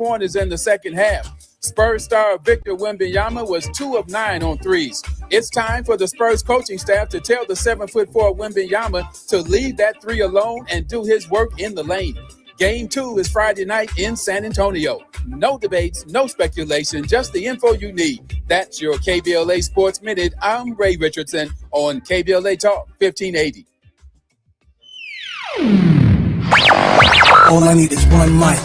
pointers in the second half. Spurs star Victor Wembanyama was 2 of 9 on threes. It's time for the Spurs coaching staff to tell the 7'4" Wembanyama to leave that three alone and do his work in the lane. Game 2 is Friday night in San Antonio. No debates, no speculation, just the info you need. That's your KBLA Sports Minute. I'm Ray Richardson on KBLA Talk 1580. All I need is one mic.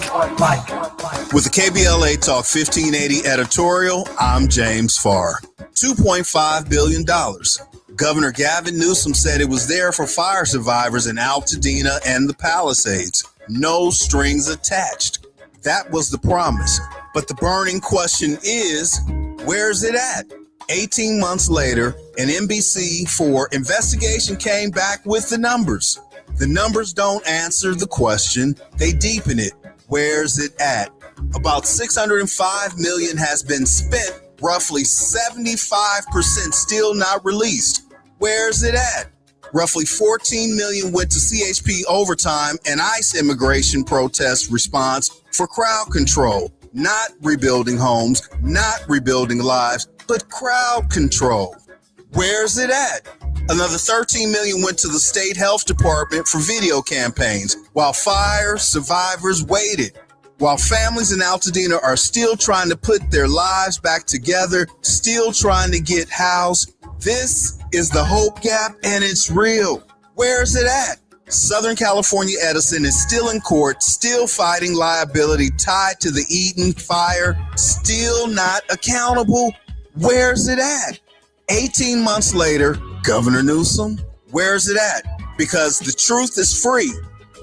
With the KBLA Talk 1580 editorial, I'm James Farr. $2.5 billion. Governor Gavin Newsom said it was there for fire survivors in Altadena and the Palisades. No strings attached. That was the promise. But the burning question is, where's it at? 18 months later, an NBC4 investigation came back with the numbers. The numbers don't answer the question, they deepen it. Where's it at? About $605 million has been spent, roughly 75% still not released. Where's it at? Roughly $14 million went to CHP overtime and ICE immigration protest response for crowd control. Not rebuilding homes, not rebuilding lives, but crowd control. Where's it at? Another $13 million went to the state health department for video campaigns while fire survivors waited. While families in Altadena are still trying to put their lives back together, still trying to get housed, this is the hope gap and it's real. Where is it at? Southern California Edison is still in court, still fighting liability tied to the Eden fire, still not accountable. Where's it at? 18 months later, Governor Newsom, where's it at? Because the truth is free,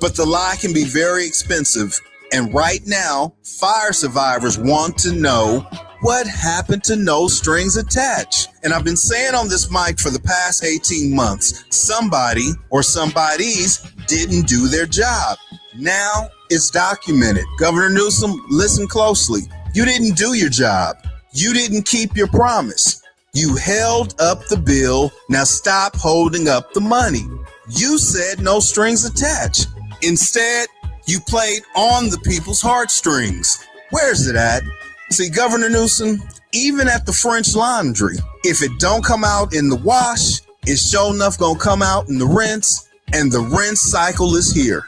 but the lie can be very expensive. And right now, fire survivors want to know what happened to no strings attached. And I've been saying on this mic for the past 18 months, somebody or somebodies didn't do their job. Now it's documented. Governor Newsom, listen closely. You didn't do your job. You didn't keep your promise. You held up the bill. Now stop holding up the money. You said no strings attached. Instead, you played on the people's heartstrings. Where's it at? See, Governor Newsom, even at the French Laundry, if it don't come out in the wash, it's sure enough gonna come out in the rinse, and the rinse cycle is here.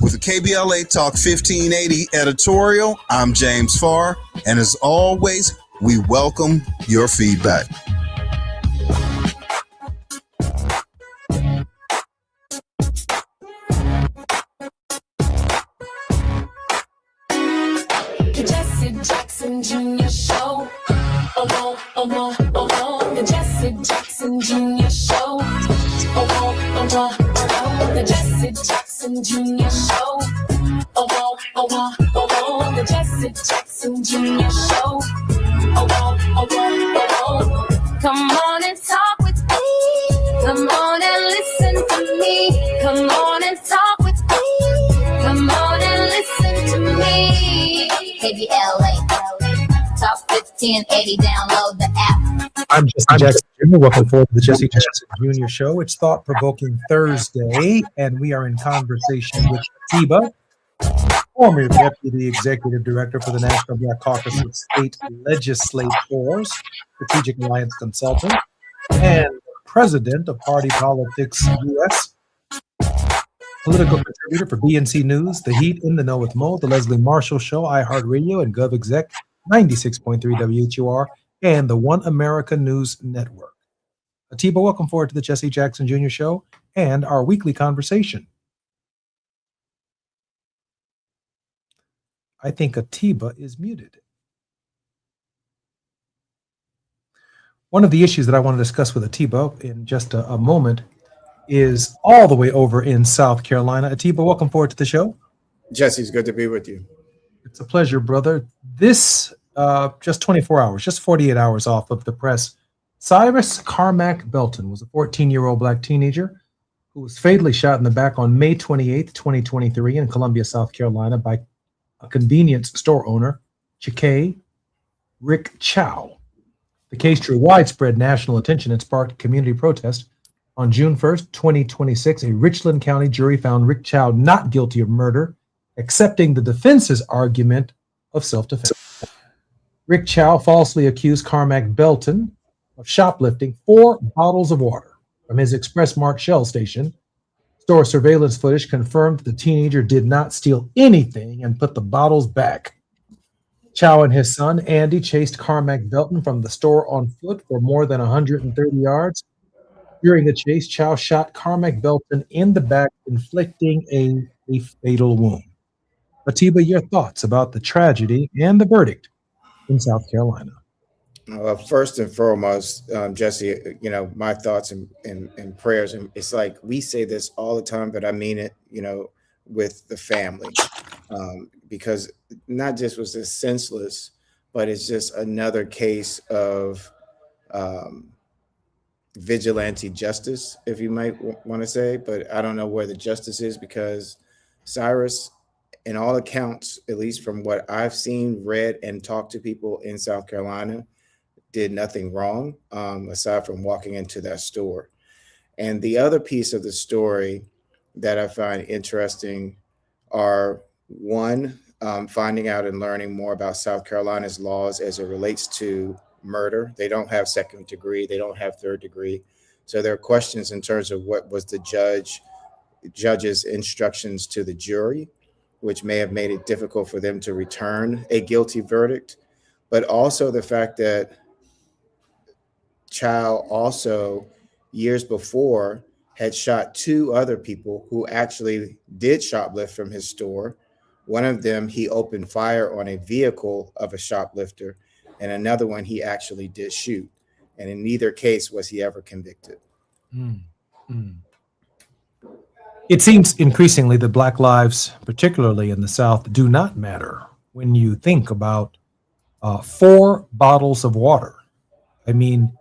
With the KBLA Talk 1580 editorial, I'm James Farr, and as always, we welcome your feedback. Junior Show. The Jesse Jackson Junior Show. The Jesse Jackson Junior Show. The Jesse Jackson Junior Show. Come on and talk with me. Come on and listen to me. Come on and talk with me. Come on and listen to me. KBLA. Talk 1580, download the app. I'm Jesse Jackson Jr. Welcome forward to the Jesse Jackson Jr. Show. It's Thought Provoking Thursday, and we are in conversation with Atiba, former Deputy Executive Director for the National Black Caucus of State Legislators, Strategic Alliance Consultant, and President of Party Politics US, political contributor for BNC News, The Heat, In the Know with Mo, The Leslie Marshall Show, iHeartRadio, and GovExec, 96.3 WHUR, and the One America News Network. Atiba, welcome forward to the Jesse Jackson Jr. Show and our weekly conversation. I think Atiba is muted. One of the issues that I want to discuss with Atiba in just a moment is all the way over in South Carolina. Atiba, welcome forward to the show. Jesse, it's good to be with you. It's a pleasure, brother. This, just 24 hours, just 48 hours off of the press, Cyrus Carmack Belton was a 14-year-old black teenager who was fatally shot in the back on May 28th, 2023 in Columbia, South Carolina by a convenience store owner, Chike Rick Chow. The case drew widespread national attention and sparked community protest. On June 1st, 2026, a Richland County jury found Rick Chow not guilty of murder, accepting the defense's argument of self-defense. Rick Chow falsely accused Carmack Belton of shoplifting 4 bottles of water from his Express Mart Shell station. Store surveillance footage confirmed the teenager did not steal anything and put the bottles back. Chow and his son, Andy, chased Carmack Belton from the store on foot for more than 130 yards. During the chase, Chow shot Carmack Belton in the back, inflicting a fatal wound. Atiba, your thoughts about the tragedy and the verdict in South Carolina? First and foremost, Jesse, my thoughts and prayers. And it's like we say this all the time, but I mean it, with the family, because not just was this senseless, but it's just another case of vigilante justice, if you might want to say. But I don't know where the justice is, because Cyrus, in all accounts, at least from what I've seen, read, and talked to people in South Carolina, did nothing wrong, aside from walking into that store. And the other piece of the story that I find interesting are, one, finding out and learning more about South Carolina's laws as it relates to murder. They don't have second degree, they don't have third degree. So there are questions in terms of what was the judge's instructions to the jury, which may have made it difficult for them to return a guilty verdict. But also the fact that Chow also, years before, had shot 2 other people who actually did shoplift from his store. One of them, he opened fire on a vehicle of a shoplifter, and another one he actually did shoot. And in neither case was he ever convicted. It seems increasingly that Black lives, particularly in the South, do not matter when you think about 4 bottles of water. I mean,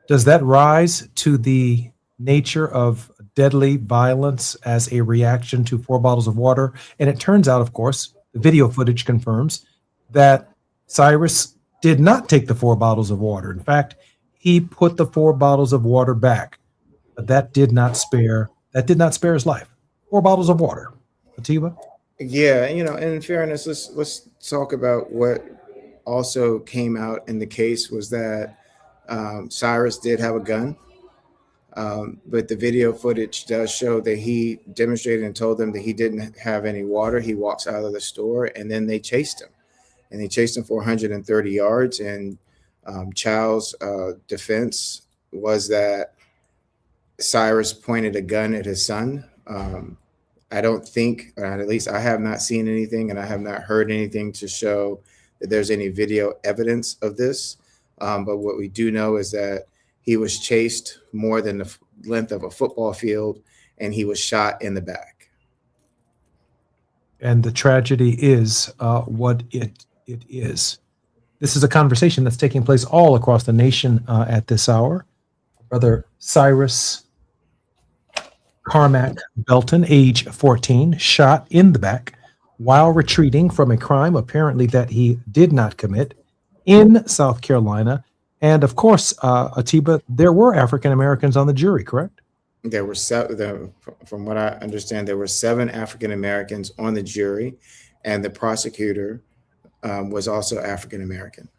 does that rise to the nature of deadly violence as a reaction to 4 bottles of water? And it turns out, of course, the video footage confirms that Cyrus did not take the 4 bottles of water. In fact, he put the 4 bottles of water back, but that did not spare his life. 4 bottles of water. Atiba? Yeah, in fairness, let's talk about what also came out in the case was that Cyrus did have a gun, but the video footage does show that he demonstrated and told them that he didn't have any water. He walks out of the store, and then they chased him. And they chased him for 130 yards. And Chow's defense was that Cyrus pointed a gun at his son. I don't think, or at least I have not seen anything, and I have not heard anything to show that there's any video evidence of this. But what we do know is that he was chased more than the length of a football field, and he was shot in the back. And the tragedy is what it is. This is a conversation that's taking place all across the nation at this hour. Brother Cyrus Carmack Belton, age 14, shot in the back while retreating from a crime apparently that he did not commit in South Carolina. And of course, Atiba, there were African Americans on the jury, correct? There were from what I understand, there were 7 African Americans on the jury, and the prosecutor was also African American.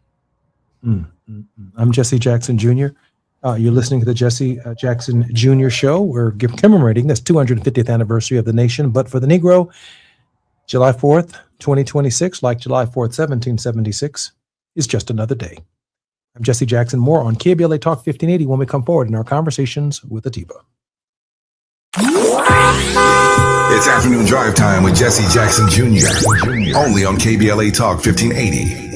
I'm Jesse Jackson Jr. You're listening to the Jesse Jackson Jr. Show. We're commemorating this 250th anniversary of the nation, but for the Negro, July 4th, 2026, like July 4th, 1776, is just another day. I'm Jesse Jackson. More on KBLA Talk 1580 when we come forward in our conversations with Atiba. It's afternoon drive time with Jesse Jackson Jr. Only on KBLA Talk 1580.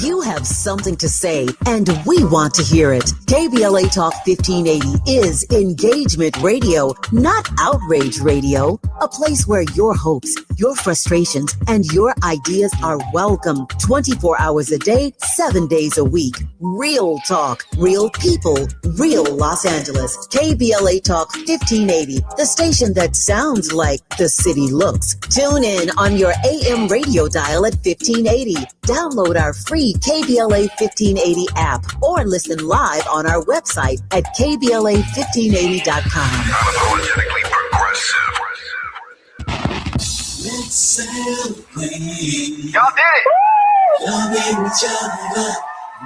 You have something to say, and we want to hear it. KBLA Talk 1580 is engagement radio, not outrage radio. A place where your hopes, your frustrations, and your ideas are welcome 24 hours a day, 7 days a week. Real talk, real people, real Los Angeles. KBLA Talk 1580, the station that sounds like the city looks. Tune in on your AM radio dial at 1580. Download our free KBLA 1580 app or listen live on our website at KBLA1580.com. Unapologetically progressive. celebrate. Y'all did it. Loving each other,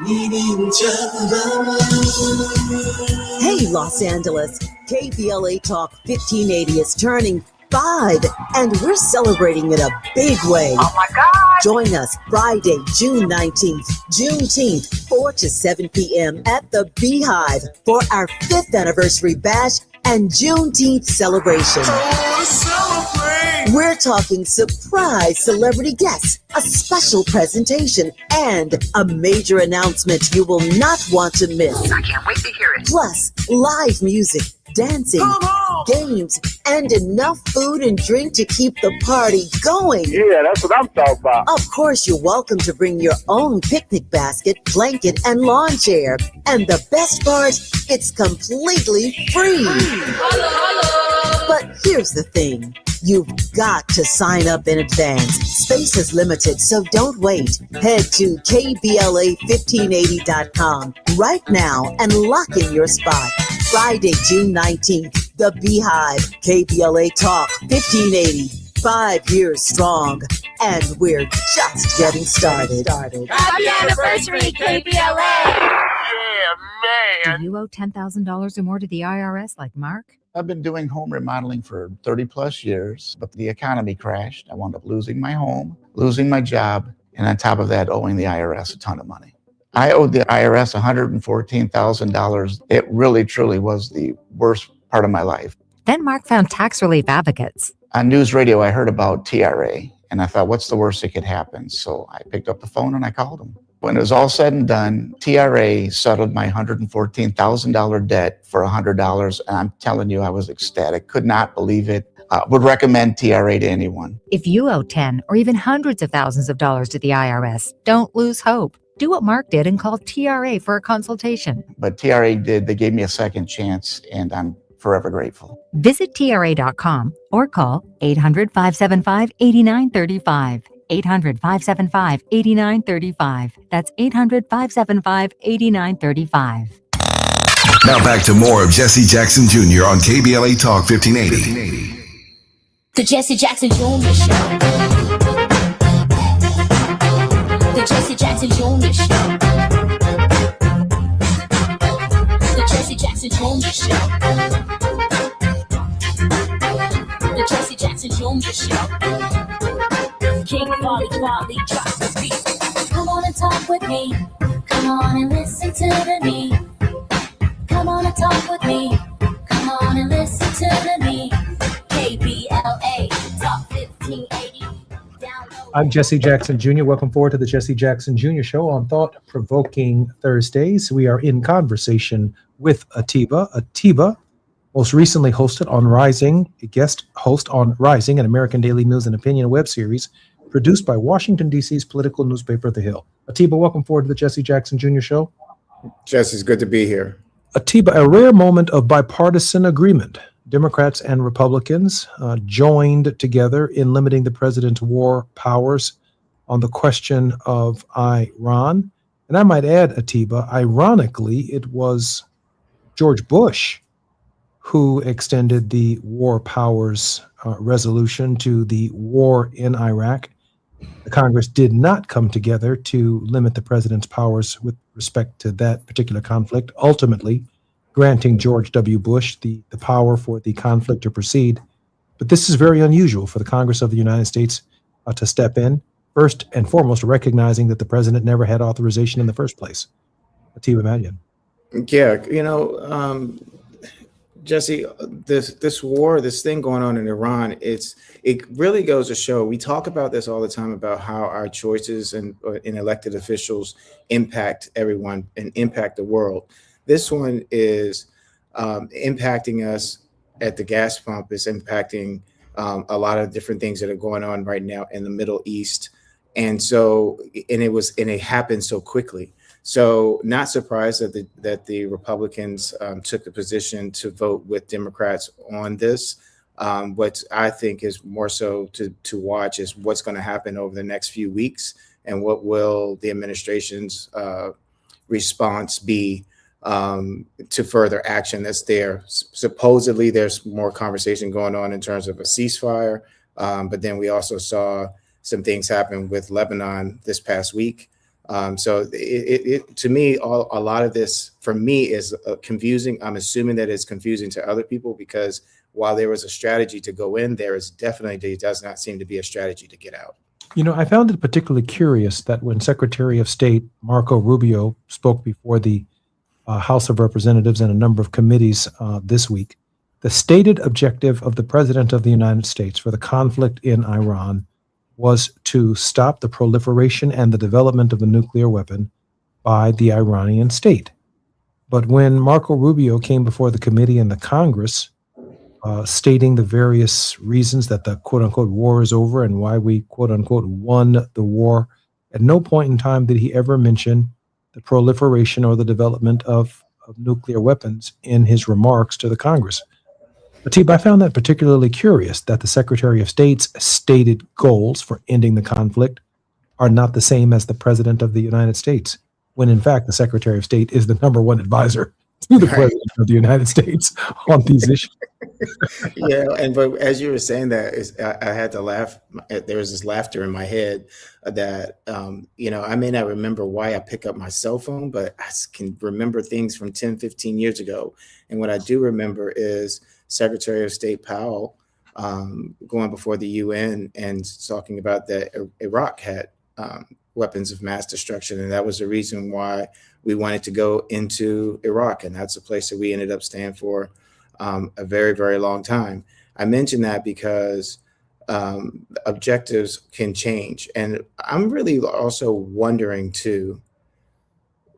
needing each other. Hey, Los Angeles, KBLA Talk 1580 is turning 5, and we're celebrating in a big way. Oh my God. Join us Friday, June 19th, Juneteenth, 4 to 7 p.m. at the Beehive for our 5th anniversary bash and Juneteenth celebration. We're talking surprise celebrity guests, a special presentation, and a major announcement you will not want to miss. I can't wait to hear it. Plus, live music, dancing, games, and enough food and drink to keep the party going. Yeah, that's what I'm talking about. Of course, you're welcome to bring your own picnic basket, blanket, and lawn chair. And the best part, it's completely free. But here's the thing. You've got to sign up in advance. Space is limited, so don't wait. Head to KBLA1580.com right now and lock in your spot. Friday, June 19th, the Beehive, KBLA Talk 1580. 5 years strong, and we're just getting started. Happy anniversary, KBLA! Yeah, man. Do you owe $10,000 or more to the IRS like Mark? I've been doing home remodeling for 30 plus years, but the economy crashed. I wound up losing my home, losing my job, and on top of that, owing the IRS a ton of money. I owed the IRS $114,000. It really, truly was the worst part of my life. Then Mark found tax relief advocates. On news radio, I heard about TRA, and I thought, what's the worst that could happen? So I picked up the phone and I called them. When it was all said and done, TRA settled my $114,000 debt for $100, and I'm telling you, I was ecstatic. Could not believe it. Would recommend TRA to anyone. If you owe 10 or even hundreds of thousands of dollars to the IRS, don't lose hope. Do what Mark did and call TRA for a consultation. But TRA did. They gave me a second chance, and I'm forever grateful. Visit TRA.com or call 800-575-8935. 800-575-8935. That's 800-575-8935. Now back to more of Jesse Jackson Jr. on KBLA Talk 1580. The Jesse Jackson Jr. Show. The Jesse Jackson Jr. Show. The Jesse Jackson Jr. Show. The Jesse Jackson Jr. Show. King Volley, drop the beat. Come on and talk with me. Come on and listen to me. Come on and talk with me. Come on and listen to me. KBLA Talk 1580. Download. I'm Jesse Jackson Jr. Welcome forward to the Jesse Jackson Jr. Show on Thought Provoking Thursdays. We are in conversation with Atiba. Atiba most recently hosted on Rising, a guest host on Rising, an American daily news and opinion web series produced by Washington, D.C.'s political newspaper, The Hill. Atiba, welcome forward to the Jesse Jackson Jr. Show. Jesse, it's good to be here. Atiba, a rare moment of bipartisan agreement. Democrats and Republicans joined together in limiting the president's war powers on the question of Iran. And I might add, Atiba, ironically, it was George Bush who extended the war powers resolution to the war in Iraq. The Congress did not come together to limit the president's powers with respect to that particular conflict, ultimately granting George W. Bush the power for the conflict to proceed. But this is very unusual for the Congress of the United States to step in, first and foremost, recognizing that the president never had authorization in the first place. Atiba Madian. Yeah, Jesse, this war, this thing going on in Iran, it really goes to show. We talk about this all the time about how our choices in elected officials impact everyone and impact the world. This one is impacting us at the gas pump. It's impacting a lot of different things that are going on right now in the Middle East, and it happened so quickly. So not surprised that the Republicans took the position to vote with Democrats on this. What I think is more so to watch is what's going to happen over the next few weeks and what will the administration's response be to further action that's there. Supposedly there's more conversation going on in terms of a ceasefire. But then we also saw some things happen with Lebanon this past week. So to me, a lot of this for me is confusing. I'm assuming that it's confusing to other people because while there was a strategy to go in, there does not seem to be a strategy to get out. I found it particularly curious that when Secretary of State Marco Rubio spoke before the House of Representatives and a number of committees this week, the stated objective of the President of the United States for the conflict in Iran was to stop the proliferation and the development of a nuclear weapon by the Iranian state. But when Marco Rubio came before the committee and the Congress, stating the various reasons that the quote-unquote war is over and why we quote-unquote won the war, at no point in time did he ever mention the proliferation or the development of nuclear weapons in his remarks to the Congress. Atiba, I found that particularly curious that the Secretary of State's stated goals for ending the conflict are not the same as the President of the United States, when in fact the Secretary of State is the number one advisor to the President of the United States on these issues. Yeah, but as you were saying that, I had to laugh. There was this laughter in my head that, I may not remember why I pick up my cell phone, but I can remember things from 10, 15 years ago. And what I do remember is Secretary of State Powell going before the UN and talking about that Iraq had weapons of mass destruction. And that was the reason why we wanted to go into Iraq. And that's a place that we ended up staying for a very, very long time. I mention that because objectives can change. And I'm really also wondering too,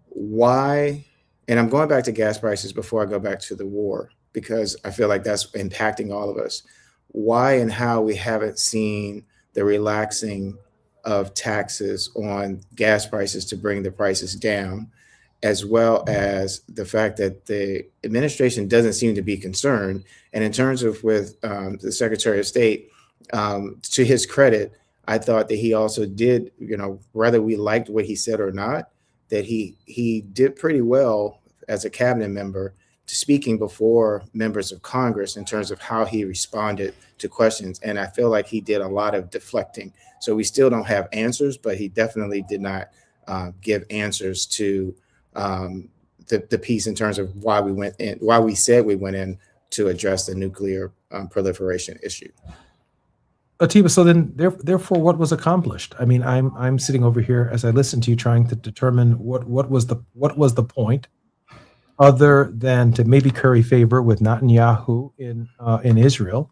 why, and I'm going back to gas prices before I go back to the war, because I feel like that's impacting all of us. Why and how we haven't seen the relaxing of taxes on gas prices to bring the prices down, as well as the fact that the administration doesn't seem to be concerned. And in terms of with the Secretary of State, to his credit, I thought that he also did, whether we liked what he said or not, that he did pretty well as a cabinet member to speaking before members of Congress in terms of how he responded to questions. And I feel like he did a lot of deflecting. So we still don't have answers, but he definitely did not give answers to the piece in terms of why we said we went in to address the nuclear proliferation issue. Atiba, so then therefore what was accomplished? I mean, I'm sitting over here as I listen to you trying to determine what was the point, other than to maybe curry favor with Netanyahu in Israel.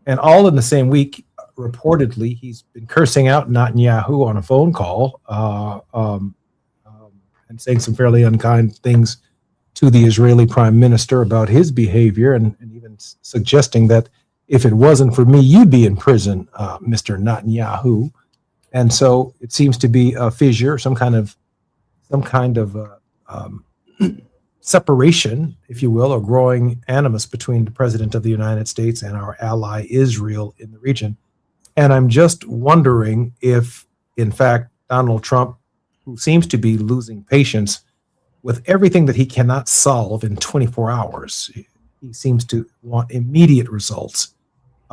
And all in the same week, reportedly, he's been cursing out Netanyahu on a phone call and saying some fairly unkind things to the Israeli prime minister about his behavior, and even suggesting that if it wasn't for me, you'd be in prison, Mr. Netanyahu. And so it seems to be a fissure, some kind of separation, if you will, or growing animus between the President of the United States and our ally Israel in the region. And I'm just wondering if, in fact, Donald Trump, who seems to be losing patience with everything that he cannot solve in 24 hours, he seems to want immediate results,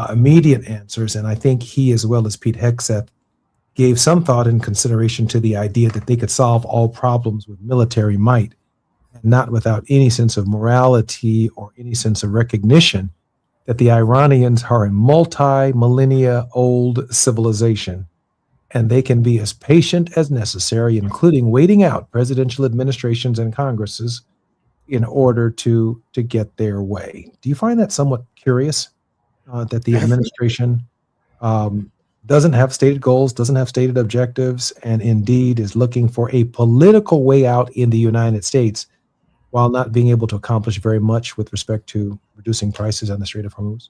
immediate answers. And I think he, as well as Pete Hegseth, gave some thought and consideration to the idea that they could solve all problems with military might, and not without any sense of morality or any sense of recognition that the Iranians are a multi-millennia old civilization, and they can be as patient as necessary, including waiting out presidential administrations and Congresses in order to get their way. Do you find that somewhat curious, that the administration doesn't have stated goals, doesn't have stated objectives, and indeed is looking for a political way out in the United States while not being able to accomplish very much with respect to reducing prices on the Strait of Hormuz?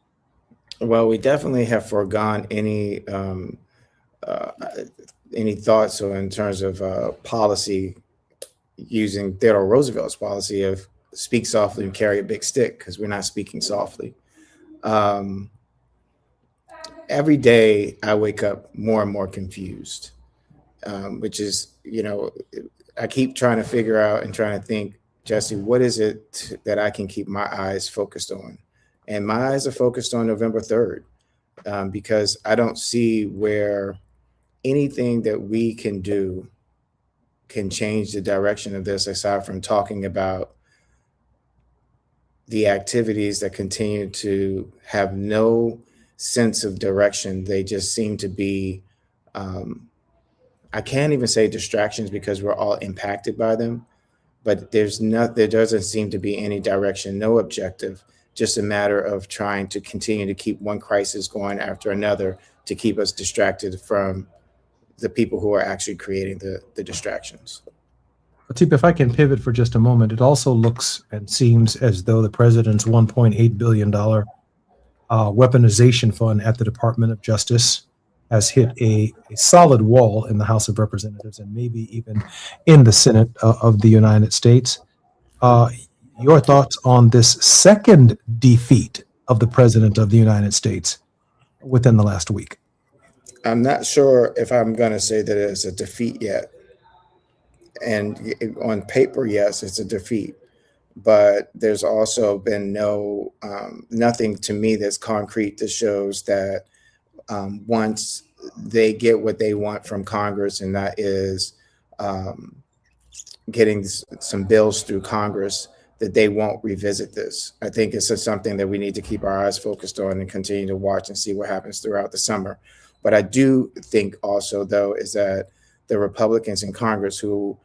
Well, we definitely have foregone any thoughts or in terms of policy using Theodore Roosevelt's policy of speak softly and carry a big stick, because we're not speaking softly. Every day I wake up more and more confused, which is, I keep trying to figure out and trying to think, Jesse, what is it that I can keep my eyes focused on? And my eyes are focused on November 3rd. because I don't see where anything that we can do can change the direction of this, aside from talking about the activities that continue to have no sense of direction. They just seem to be, I can't even say distractions because we're all impacted by them, but there doesn't seem to be any direction, no objective, just a matter of trying to continue to keep one crisis going after another to keep us distracted from the people who are actually creating the distractions. Atip, if I can pivot for just a moment, it also looks and seems as though the president's $1.8 billion weaponization fund at the Department of Justice has hit a solid wall in the House of Representatives and maybe even in the Senate of the United States. Your thoughts on this second defeat of the President of the United States within the last week? I'm not sure if I'm going to say that it's a defeat yet. And on paper, yes, it's a defeat. But there's also been nothing to me that's concrete that shows that once they get what they want from Congress, and that is getting some bills through Congress, that they won't revisit this. I think it's just something that we need to keep our eyes focused on and continue to watch and see what happens throughout the summer. But I do think also, though, is that the Republicans in Congress who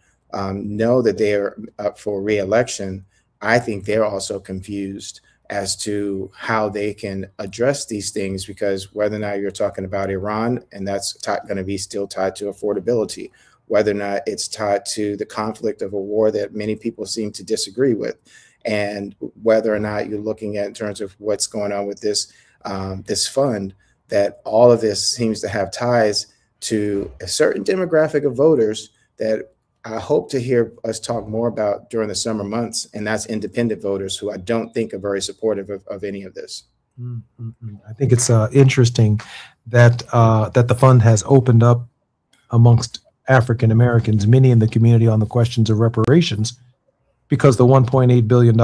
know that they are up for re-election, I think they're also confused as to how they can address these things, because whether or not you're talking about Iran, and that's going to be still tied to affordability, whether or not it's tied to the conflict of a war that many people seem to disagree with, and whether or not you're looking at in terms of what's going on with this this fund, that all of this seems to have ties to a certain demographic of voters that I hope to hear us talk more about during the summer months, and that's independent voters who I don't think are very supportive of any of this. I think it's interesting that that the fund has opened up amongst African Americans, many in the community, on the questions of reparations, because the $1.8 billion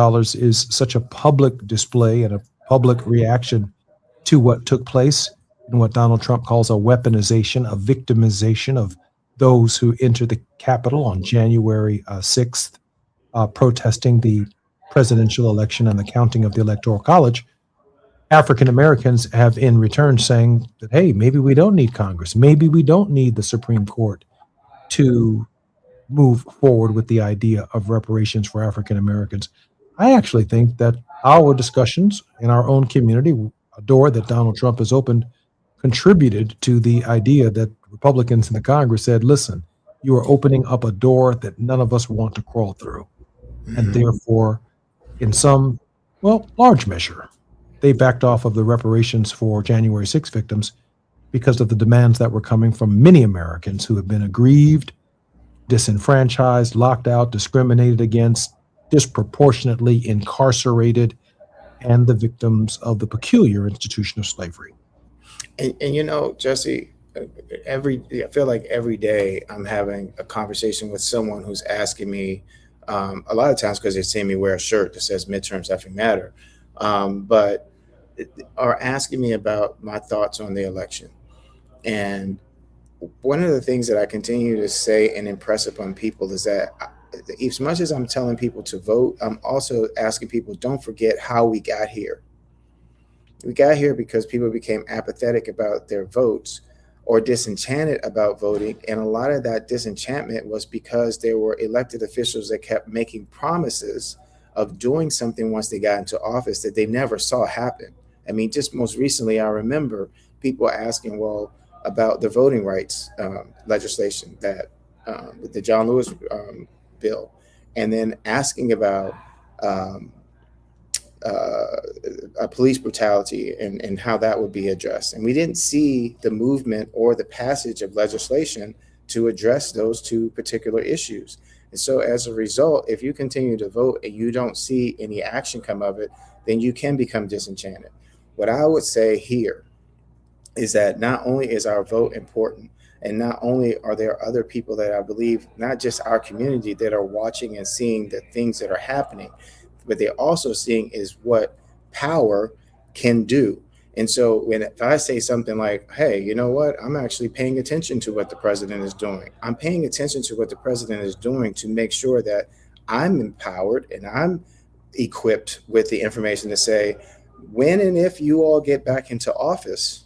is such a public display and a public reaction to what took place in what Donald Trump calls a weaponization, a victimization of those who entered the Capitol on January 6th, protesting the presidential election and the counting of the Electoral College. African Americans have in return saying that, hey, maybe we don't need Congress. Maybe we don't need the Supreme Court to move forward with the idea of reparations for African Americans. I actually think that our discussions in our own community, a door that Donald Trump has opened, contributed to the idea that Republicans in the Congress said, listen, you are opening up a door that none of us want to crawl through. And therefore, in some, large measure, they backed off of the reparations for January 6 victims because of the demands that were coming from many Americans who have been aggrieved, disenfranchised, locked out, discriminated against, disproportionately incarcerated, and the victims of the peculiar institution of slavery. And you know, Jesse, I feel like every day I'm having a conversation with someone who's asking me, a lot of times because they're seeing me wear a shirt that says midterms effing matter, but are asking me about my thoughts on the election. And one of the things that I continue to say and impress upon people is that as much as I'm telling people to vote, I'm also asking people, don't forget how we got here. We got here because people became apathetic about their votes or disenchanted about voting. And a lot of that disenchantment was because there were elected officials that kept making promises of doing something once they got into office that they never saw happen. I mean, just most recently, I remember people asking, about the voting rights legislation that with the John Lewis bill, and then asking about police brutality and how that would be addressed. And we didn't see the movement or the passage of legislation to address those two particular issues. And so as a result, if you continue to vote and you don't see any action come of it, then you can become disenchanted. What I would say here is that not only is our vote important, and not only are there other people that I believe, not just our community, that are watching and seeing the things that are happening, but they're also seeing is what power can do. And so if I say something like, hey, you know what, I'm actually paying attention to what the president is doing. I'm paying attention to what the president is doing to make sure that I'm empowered and I'm equipped with the information to say, when and if you all get back into office,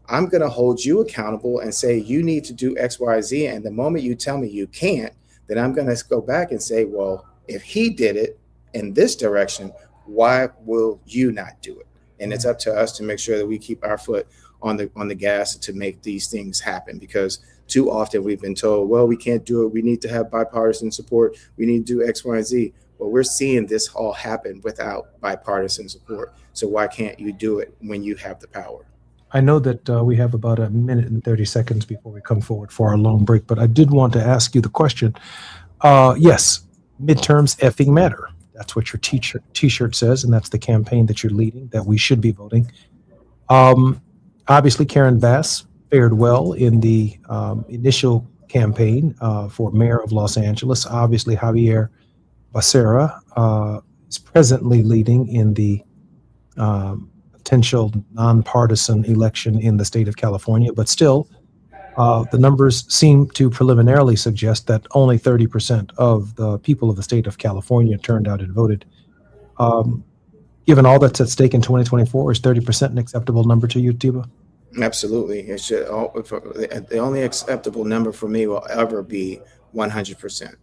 I'm going to hold you accountable and say, you need to do X, Y, Z. And the moment you tell me you can't, then I'm going to go back and say, well, if he did it in this direction, why will you not do it? And it's up to us to make sure that we keep our foot on the gas to make these things happen, because too often we've been told, well, we can't do it. We need to have bipartisan support. We need to do X, Y, and Z. Well, we're seeing this all happen without bipartisan support. So why can't you do it when you have the power? I know that we have about a minute and 30 seconds before we come forward for our long break, but I did want to ask you the question. Yes, midterms effing matter. That's what your t-shirt says, and that's the campaign that you're leading, that we should be voting. Obviously, Karen Bass fared well in the initial campaign for mayor of Los Angeles. Obviously, Javier Becerra is presently leading in the potential nonpartisan election in the state of California, but still, the numbers seem to preliminarily suggest that only 30% of the people of the state of California turned out and voted. Given all that's at stake in 2024, is 30% an acceptable number to you, Tiba? Absolutely. It should. The only acceptable number for me will ever be 100%.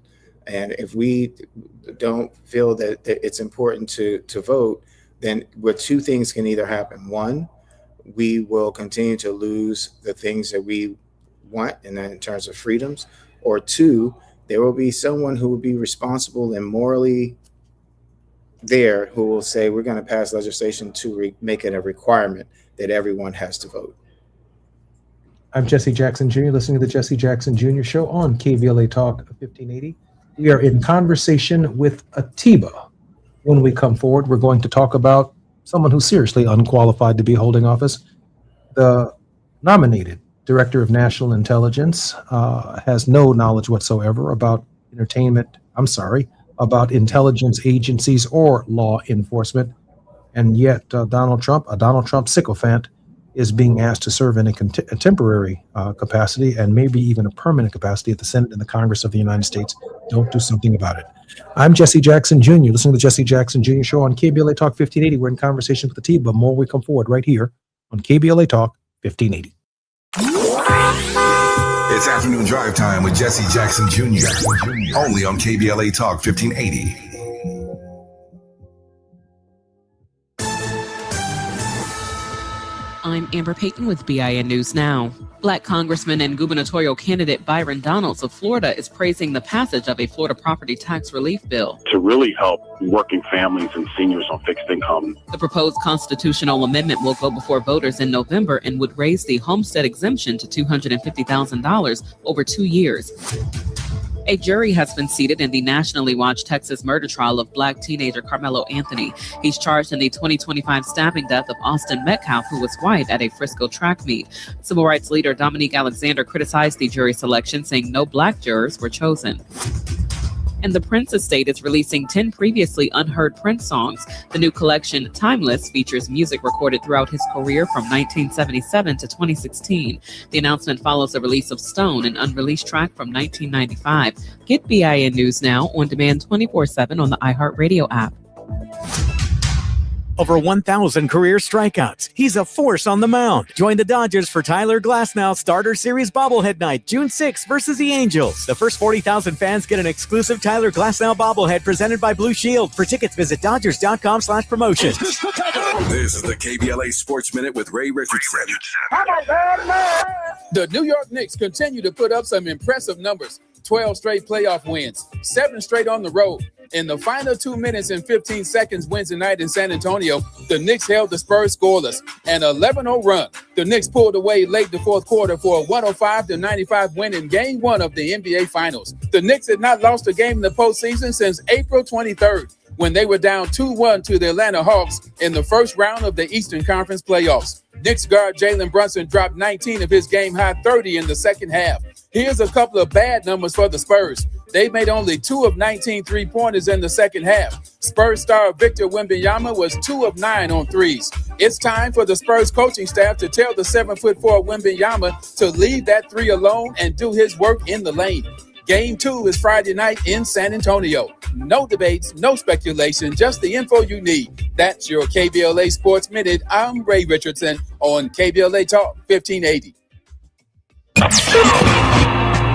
And if we don't feel that it's important to vote, then two things can either happen. One, we will continue to lose the things that we want in terms of freedoms, or two, there will be someone who will be responsible and morally there who will say, we're going to pass legislation to make it a requirement that everyone has to vote. I'm Jesse Jackson Jr., listening to the Jesse Jackson Jr. Show on KVLA Talk 1580. We are in conversation with Atiba. When we come forward, we're going to talk about someone who's seriously unqualified to be holding office. The nominated Director of National Intelligence has no knowledge whatsoever about about intelligence agencies or law enforcement. And yet Donald Trump, a Donald Trump sycophant, is being asked to serve in a temporary capacity and maybe even a permanent capacity at the Senate and the Congress of the United States. Don't do something about it. I'm Jesse Jackson Jr., listening to the Jesse Jackson Jr. Show on KBLA Talk 1580. We're in conversation with the team, but more we come forward right here on KBLA Talk 1580. It's afternoon drive time with Jesse Jackson Jr. Only on KBLA Talk 1580. I'm Amber Payton with BIN News Now. Black Congressman and gubernatorial candidate Byron Donalds of Florida is praising the passage of a Florida property tax relief bill to really help working families and seniors on fixed income. The proposed constitutional amendment will go before voters in November and would raise the homestead exemption to $250,000 over 2 years. A jury has been seated in the nationally watched Texas murder trial of Black teenager Carmelo Anthony. He's charged in the 2025 stabbing death of Austin Metcalf, who was white at a Frisco track meet. Civil rights leader Dominique Alexander criticized the jury selection, saying no Black jurors were chosen. And the Prince estate is releasing 10 previously unheard Prince songs. The new collection, Timeless, features music recorded throughout his career from 1977 to 2016. The announcement follows the release of Stone, an unreleased track from 1995. Get BIN News Now on demand 24/7 on the iHeartRadio app. Over 1,000 career strikeouts. He's a force on the mound. Join the Dodgers for Tyler Glasnow Starter Series Bobblehead Night, June 6th versus the Angels. The first 40,000 fans get an exclusive Tyler Glasnow bobblehead presented by Blue Shield. For tickets, visit Dodgers.com/promotions. This is the KBLA Sports Minute with Ray Richardson. The New York Knicks continue to put up some impressive numbers. 12 straight playoff wins, 7 straight on the road. In the final 2 minutes and 15 seconds Wednesday night in San Antonio, the Knicks held the Spurs scoreless. An 11-0 run. The Knicks pulled away late the fourth quarter for a 105-95 win in Game 1 of the NBA Finals. The Knicks had not lost a game in the postseason since April 23rd, when they were down 2-1 to the Atlanta Hawks in the first round of the Eastern Conference playoffs. Knicks guard Jalen Brunson dropped 19 of his game-high 30 in the second half. Here's a couple of bad numbers for the Spurs. They made only 2 of 19 three-pointers in the second half. Spurs star Victor Wembanyama was 2 of 9 on threes. It's time for the Spurs coaching staff to tell the 7'4" Wembanyama to leave that three alone and do his work in the lane. Game 2 is Friday night in San Antonio. No debates, no speculation, just the info you need. That's your KBLA Sports Minute. I'm Ray Richardson on KBLA Talk 1580.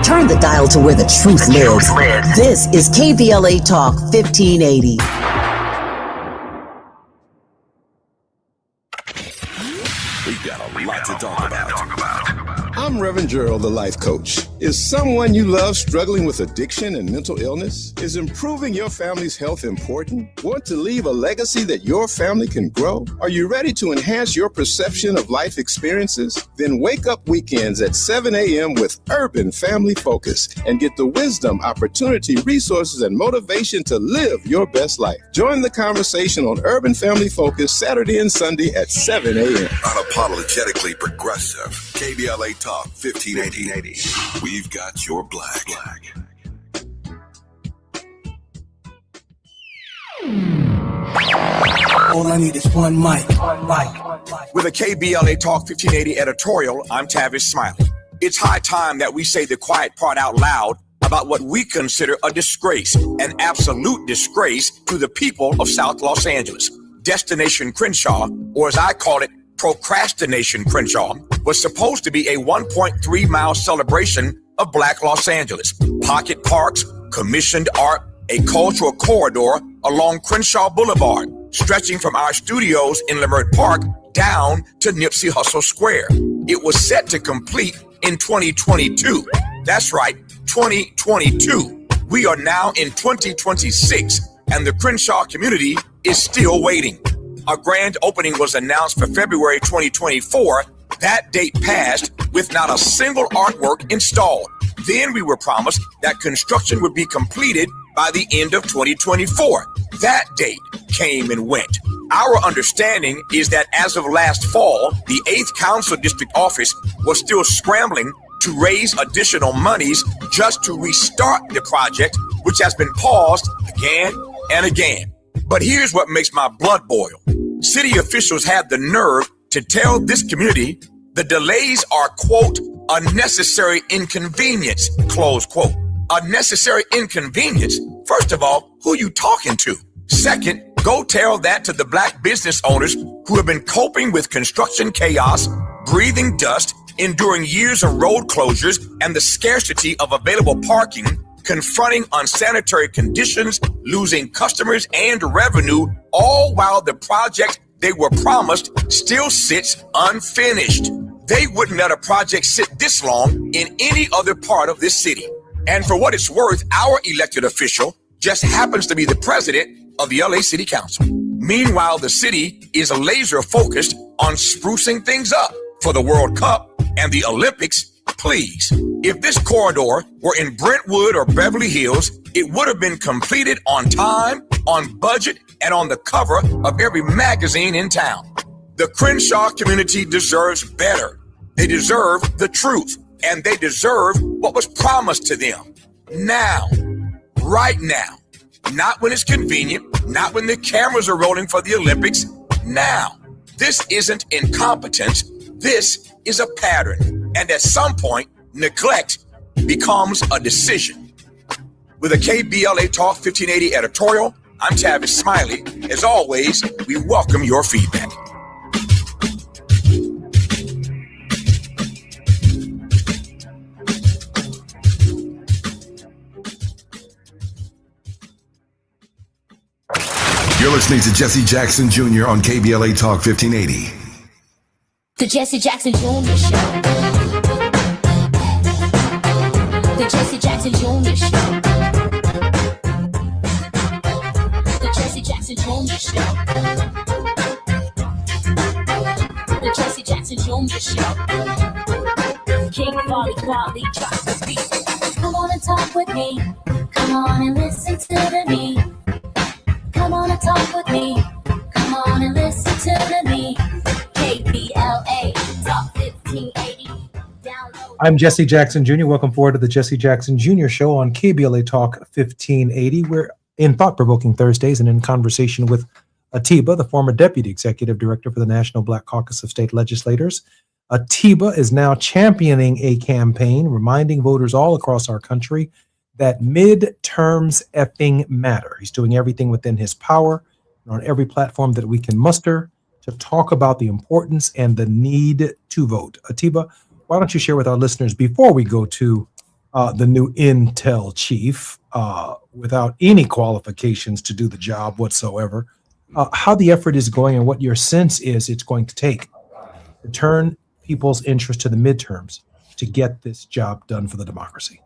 Turn the dial to where the truth lives. This is KBLA Talk 1580. We've got a lot to talk about. I'm Reverend Gerald, the life coach. Is someone you love struggling with addiction and mental illness? Is improving your family's health important? Want to leave a legacy that your family can grow? Are you ready to enhance your perception of life experiences? Then wake up weekends at 7 a.m. with Urban Family Focus and get the wisdom, opportunity, resources, and motivation to live your best life. Join the conversation on Urban Family Focus Saturday and Sunday at 7 a.m. Unapologetically progressive. KBLA Talk 1580. We've got your black. All I need is one mic. With a KBLA Talk 1580 editorial, I'm Tavis Smiley. It's high time that we say the quiet part out loud about what we consider a disgrace, an absolute disgrace to the people of South Los Angeles. Destination Crenshaw, or as I call it, Procrastination Crenshaw, was supposed to be a 1.3-mile celebration of Black Los Angeles. Pocket parks, commissioned art, a cultural corridor along Crenshaw Boulevard, stretching from our studios in Leimert Park down to Nipsey Hussle Square. It was set to complete in 2022. That's right, 2022. We are now in 2026, and the Crenshaw community is still waiting. A grand opening was announced for February 2024. That date passed with not a single artwork installed. Then we were promised that construction would be completed by the end of 2024. That date came and went. Our understanding is that as of last fall, the 8th Council District Office was still scrambling to raise additional monies just to restart the project, which has been paused again and again. But here's what makes my blood boil. City officials had the nerve to tell this community the delays are, quote, a necessary inconvenience, close quote. A necessary inconvenience? First of all, who are you talking to? Second, go tell that to the Black business owners who have been coping with construction chaos, breathing dust, enduring years of road closures, and the scarcity of available parking, confronting unsanitary conditions, losing customers and revenue, all while the project they were promised still sits unfinished. They wouldn't let a project sit this long in any other part of this city. And for what it's worth, our elected official just happens to be the president of the LA City Council. Meanwhile, the city is laser focused on sprucing things up for the World Cup and the Olympics. Please, if this corridor were in Brentwood or Beverly Hills, it would have been completed on time, on budget, and on the cover of every magazine in town. The Crenshaw community deserves better. They deserve the truth, and they deserve what was promised to them. Now, right now, not when it's convenient, not when the cameras are rolling for the Olympics. Now, this isn't incompetence. This is a pattern. And at some point, neglect becomes a decision. With a KBLA Talk 1580 editorial, I'm Tavis Smiley. As always, we welcome your feedback. You're listening to Jesse Jackson Jr. on KBLA Talk 1580. The Jesse Jackson Jr. Show. The Jesse Jackson Jr. Show. The Jesse Jackson Jr. Show. The Jesse Jackson Jr. Show. King Volley drops the beat. Come on and talk with me. Come on and listen to me. Come on and talk with me. Come on and listen to me. KBLA Talk 1580. I'm Jesse Jackson Jr. Welcome forward to the Jesse Jackson Jr. Show on KBLA Talk 1580. We're in Thought-Provoking Thursdays and in conversation with Atiba, the former deputy executive director for the National Black Caucus of State Legislators. Atiba is now championing a campaign reminding voters all across our country that midterms effing matter. He's doing everything within his power and on every platform that we can muster to talk about the importance and the need to vote. Atiba, why don't you share with our listeners before we go to the new Intel chief, without any qualifications to do the job whatsoever, how the effort is going and what your sense is it's going to take to turn people's interest to the midterms to get this job done for the democracy.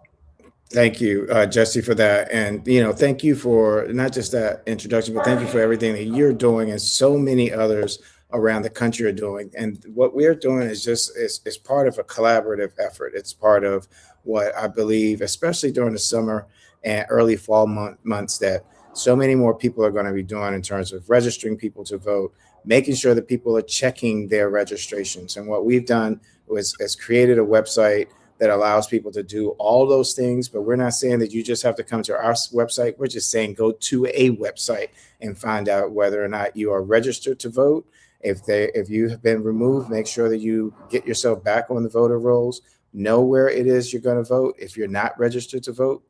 Thank you, Jesse, for that. And, thank you for not just that introduction, but thank you for everything that you're doing and so many others around the country are doing. And what we're doing is is part of a collaborative effort. It's part of what I believe, especially during the summer and early fall months, that so many more people are going to be doing in terms of registering people to vote, making sure that people are checking their registrations. And what we've done is created a website that allows people to do all those things. But we're not saying that you just have to come to our website. We're just saying go to a website and find out whether or not you are registered to vote. If you have been removed, make sure that you get yourself back on the voter rolls. Know where it is you're going to vote. If you're not registered to vote,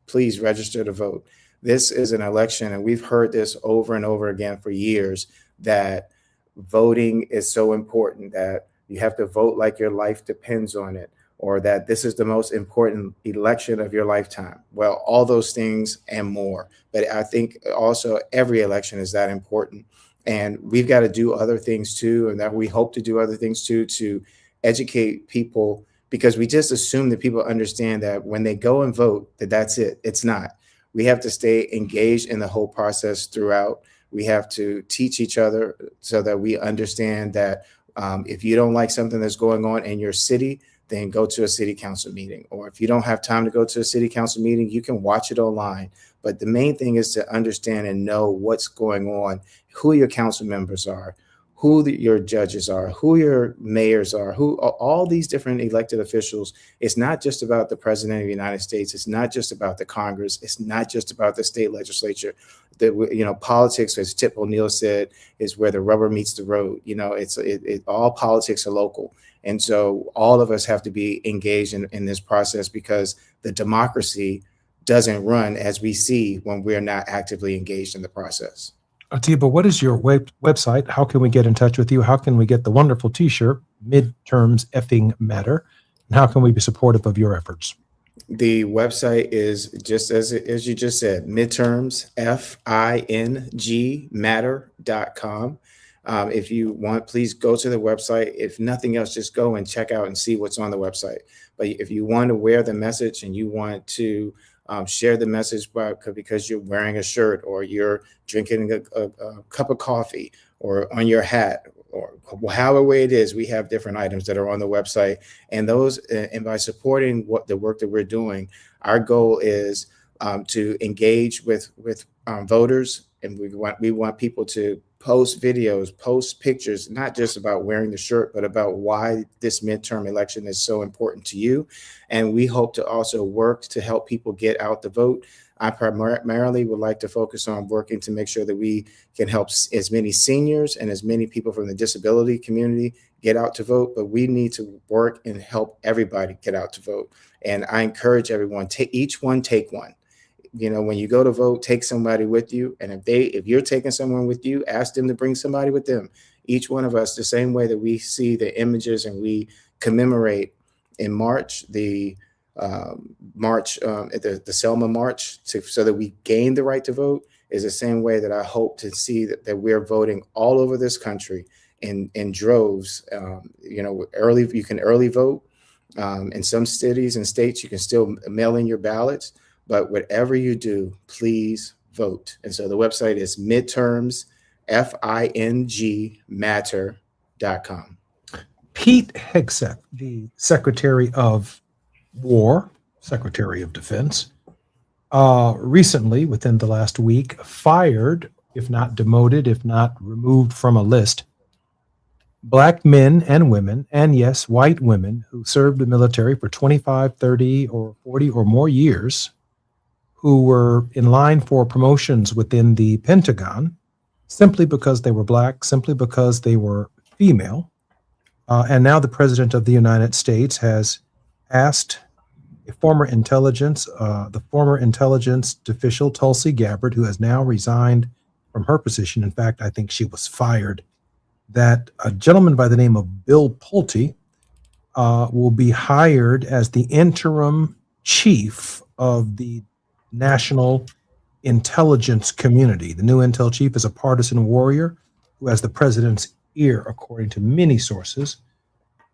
please register to vote. This is an election, and we've heard this over and over again for years, that voting is so important, that you have to vote like your life depends on it, or that this is the most important election of your lifetime. Well, all those things and more. But I think also every election is that important. And we've got to do other things too, and that we hope to do other things too, to educate people, because we just assume that people understand that when they go and vote, that's it. It's not. We have to stay engaged in the whole process throughout. We have to teach each other so that we understand that if you don't like something that's going on in your city, then go to a city council meeting. Or if you don't have time to go to a city council meeting, you can watch it online. But the main thing is to understand and know what's going on, who your council members are, who your judges are, who your mayors are, who all these different elected officials. It's not just about the president of the United States. It's not just about the Congress. It's not just about the state legislature. Politics, as Tip O'Neill said, is where the rubber meets the road. All politics are local. And so all of us have to be engaged in this process, because the democracy doesn't run as we see when we're not actively engaged in the process. Atiba, what is your website? How can we get in touch with you? How can we get the wonderful t-shirt, Midterms Effing Matter? And how can we be supportive of your efforts? The website is just as you just said, midterms, FING matter.com. If you want, please go to the website. If nothing else, just go and check out and see what's on the website. But if you want to wear the message and you want to share the message because you're wearing a shirt, or you're drinking a cup of coffee, or on your hat, or however way it is, we have different items that are on the website. And those, and by supporting the work that we're doing, our goal is to engage with voters. And we want people to post videos, post pictures, not just about wearing the shirt, but about why this midterm election is so important to you. And we hope to also work to help people get out the vote. I primarily would like to focus on working to make sure that we can help as many seniors and as many people from the disability community get out to vote, but we need to work and help everybody get out to vote. And I encourage everyone, take one. When you go to vote, take somebody with you. And if you're taking someone with you, ask them to bring somebody with them. Each one of us, the same way that we see the images and we commemorate in March, the Selma March, so that we gain the right to vote, is the same way that I hope to see that we're voting all over this country in droves. Early, you can early vote. In some cities and states, you can still mail in your ballots. But whatever you do, please vote. And so the website is midterms, FING matter.com. Pete Hegseth, the Secretary of War, Secretary of Defense, recently, within the last week, fired, if not demoted, if not removed from a list, Black men and women, and yes, white women who served the military for 25, 30, or 40 or more years, who were in line for promotions within the Pentagon, simply because they were black, simply because they were female. And now the president of the United States has asked the former intelligence official, Tulsi Gabbard, who has now resigned from her position. In fact, I think she was fired, that a gentleman by the name of Bill Pulte will be hired as the interim chief of the National Intelligence Community. The new intel chief is a partisan warrior who has the president's ear, according to many sources.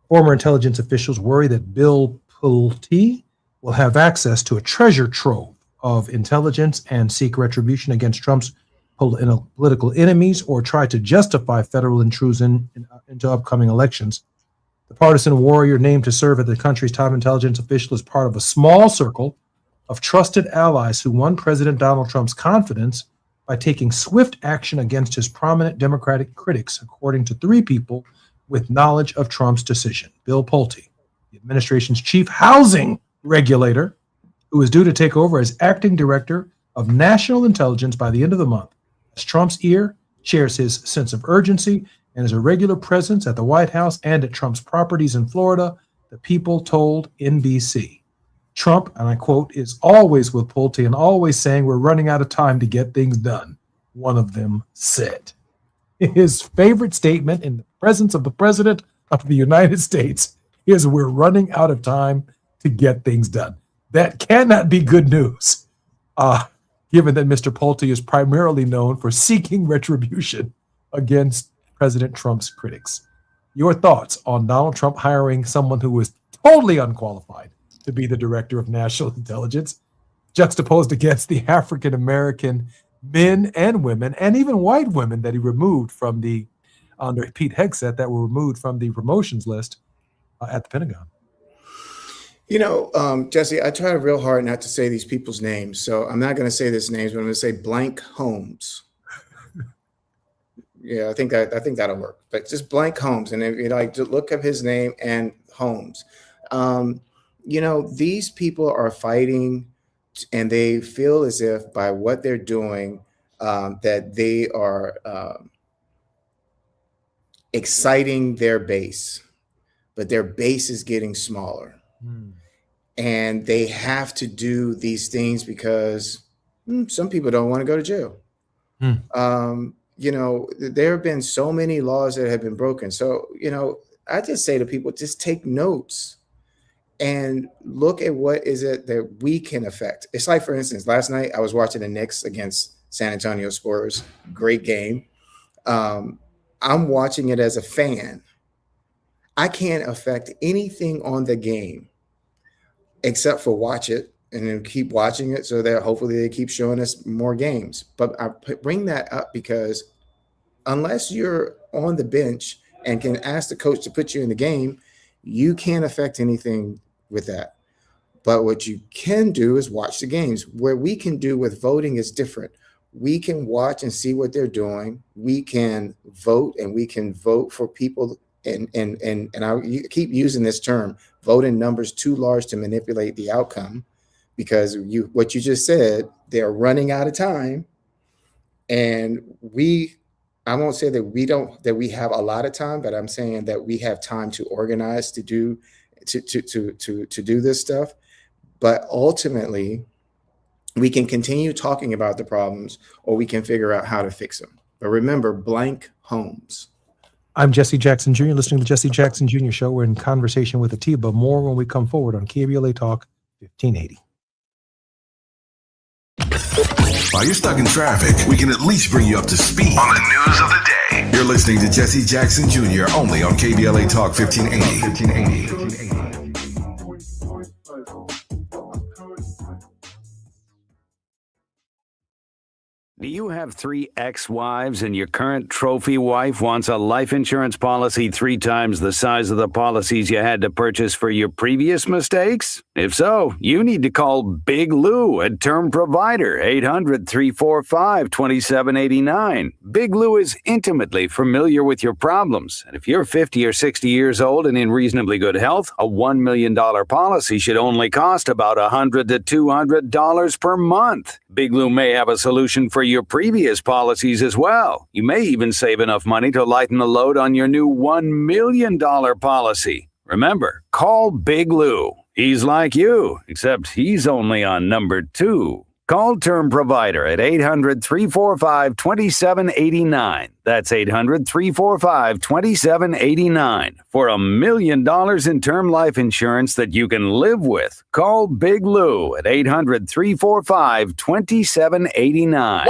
Former intelligence officials worry that Bill Pulte will have access to a treasure trove of intelligence and seek retribution against Trump's political enemies or try to justify federal intrusion into upcoming elections. The partisan warrior named to serve as the country's top intelligence official is part of a small circle of trusted allies who won President Donald Trump's confidence by taking swift action against his prominent Democratic critics, according to three people with knowledge of Trump's decision. Bill Pulte, the administration's chief housing regulator, who is due to take over as acting director of national intelligence by the end of the month, as Trump's ear, shares his sense of urgency, and is a regular presence at the White House and at Trump's properties in Florida, the People told NBC. Trump, and I quote, is always with Pulte and always saying we're running out of time to get things done, one of them said. His favorite statement in the presence of the President of the United States is we're running out of time to get things done. That cannot be good news, given that Mr. Pulte is primarily known for seeking retribution against President Trump's critics. Your thoughts on Donald Trump hiring someone who is totally unqualified to be the director of national intelligence, juxtaposed against the African-American men and women, and even white women that he removed from the, under Pete Hegseth, that were removed from the promotions list at the Pentagon. You know, Jesse, I try real hard not to say these people's names, so I'm not going to say these names, but I'm going to say blank Holmes. Yeah, I think that'll work. But just blank Holmes, and if you like, to look up his name and Holmes. You know, these people are fighting, and they feel as if by what they're doing, that they are exciting their base, but their base is getting smaller. And they have to do these things because some people don't want to go to jail. You know, there have been so many laws that have been broken. So, you know, I just say to people, just take notes and look at what is it that we can affect. It's like, for instance, last night I was watching the Knicks against San Antonio Spurs. Great game. I'm watching it as a fan. I can't affect anything on the game except for watch it and then keep watching it so that hopefully they keep showing us more games. But I bring that up because unless you're on the bench and can ask the coach to put you in the game, you can't affect anything with that. But what you can do is watch the games. Where we can do with voting is different. We can watch and see what they're doing. We can vote, and we can vote for people. And I keep using this term, vote in numbers too large to manipulate the outcome, because what you just said, they're running out of time. And I won't say that we have a lot of time, but I'm saying that we have time to organize to do this stuff. But ultimately, we can continue talking about the problems, or we can figure out how to fix them. But remember, blank Holmes. I'm Jesse Jackson Jr., listening to Jesse Jackson Jr. Show. We're in conversation with Atiba. More when we come forward on KBLA Talk 1580. While you're stuck in traffic, we can at least bring you up to speed on the news of the day. You're listening to Jesse Jackson Jr. only on KBLA Talk 1580. Do you have 3 ex-wives and your current trophy wife wants a life insurance policy 3 times the size of the policies you had to purchase for your previous mistakes? If so, you need to call Big Lou at Term Provider, 800-345-2789. Big Lou is intimately familiar with your problems, and if you're 50 or 60 years old and in reasonably good health, a $1 million policy should only cost about $100 to $200 per month. Big Lou may have a solution for your previous policies as well. You may even save enough money to lighten the load on your new $1 million policy. Remember, call Big Lou. He's like you, except he's only on number 2. Call Term Provider at 800-345-2789. That's 800-345-2789 for $1 million in term life insurance that you can live with. Call Big Lou at 800-345-2789.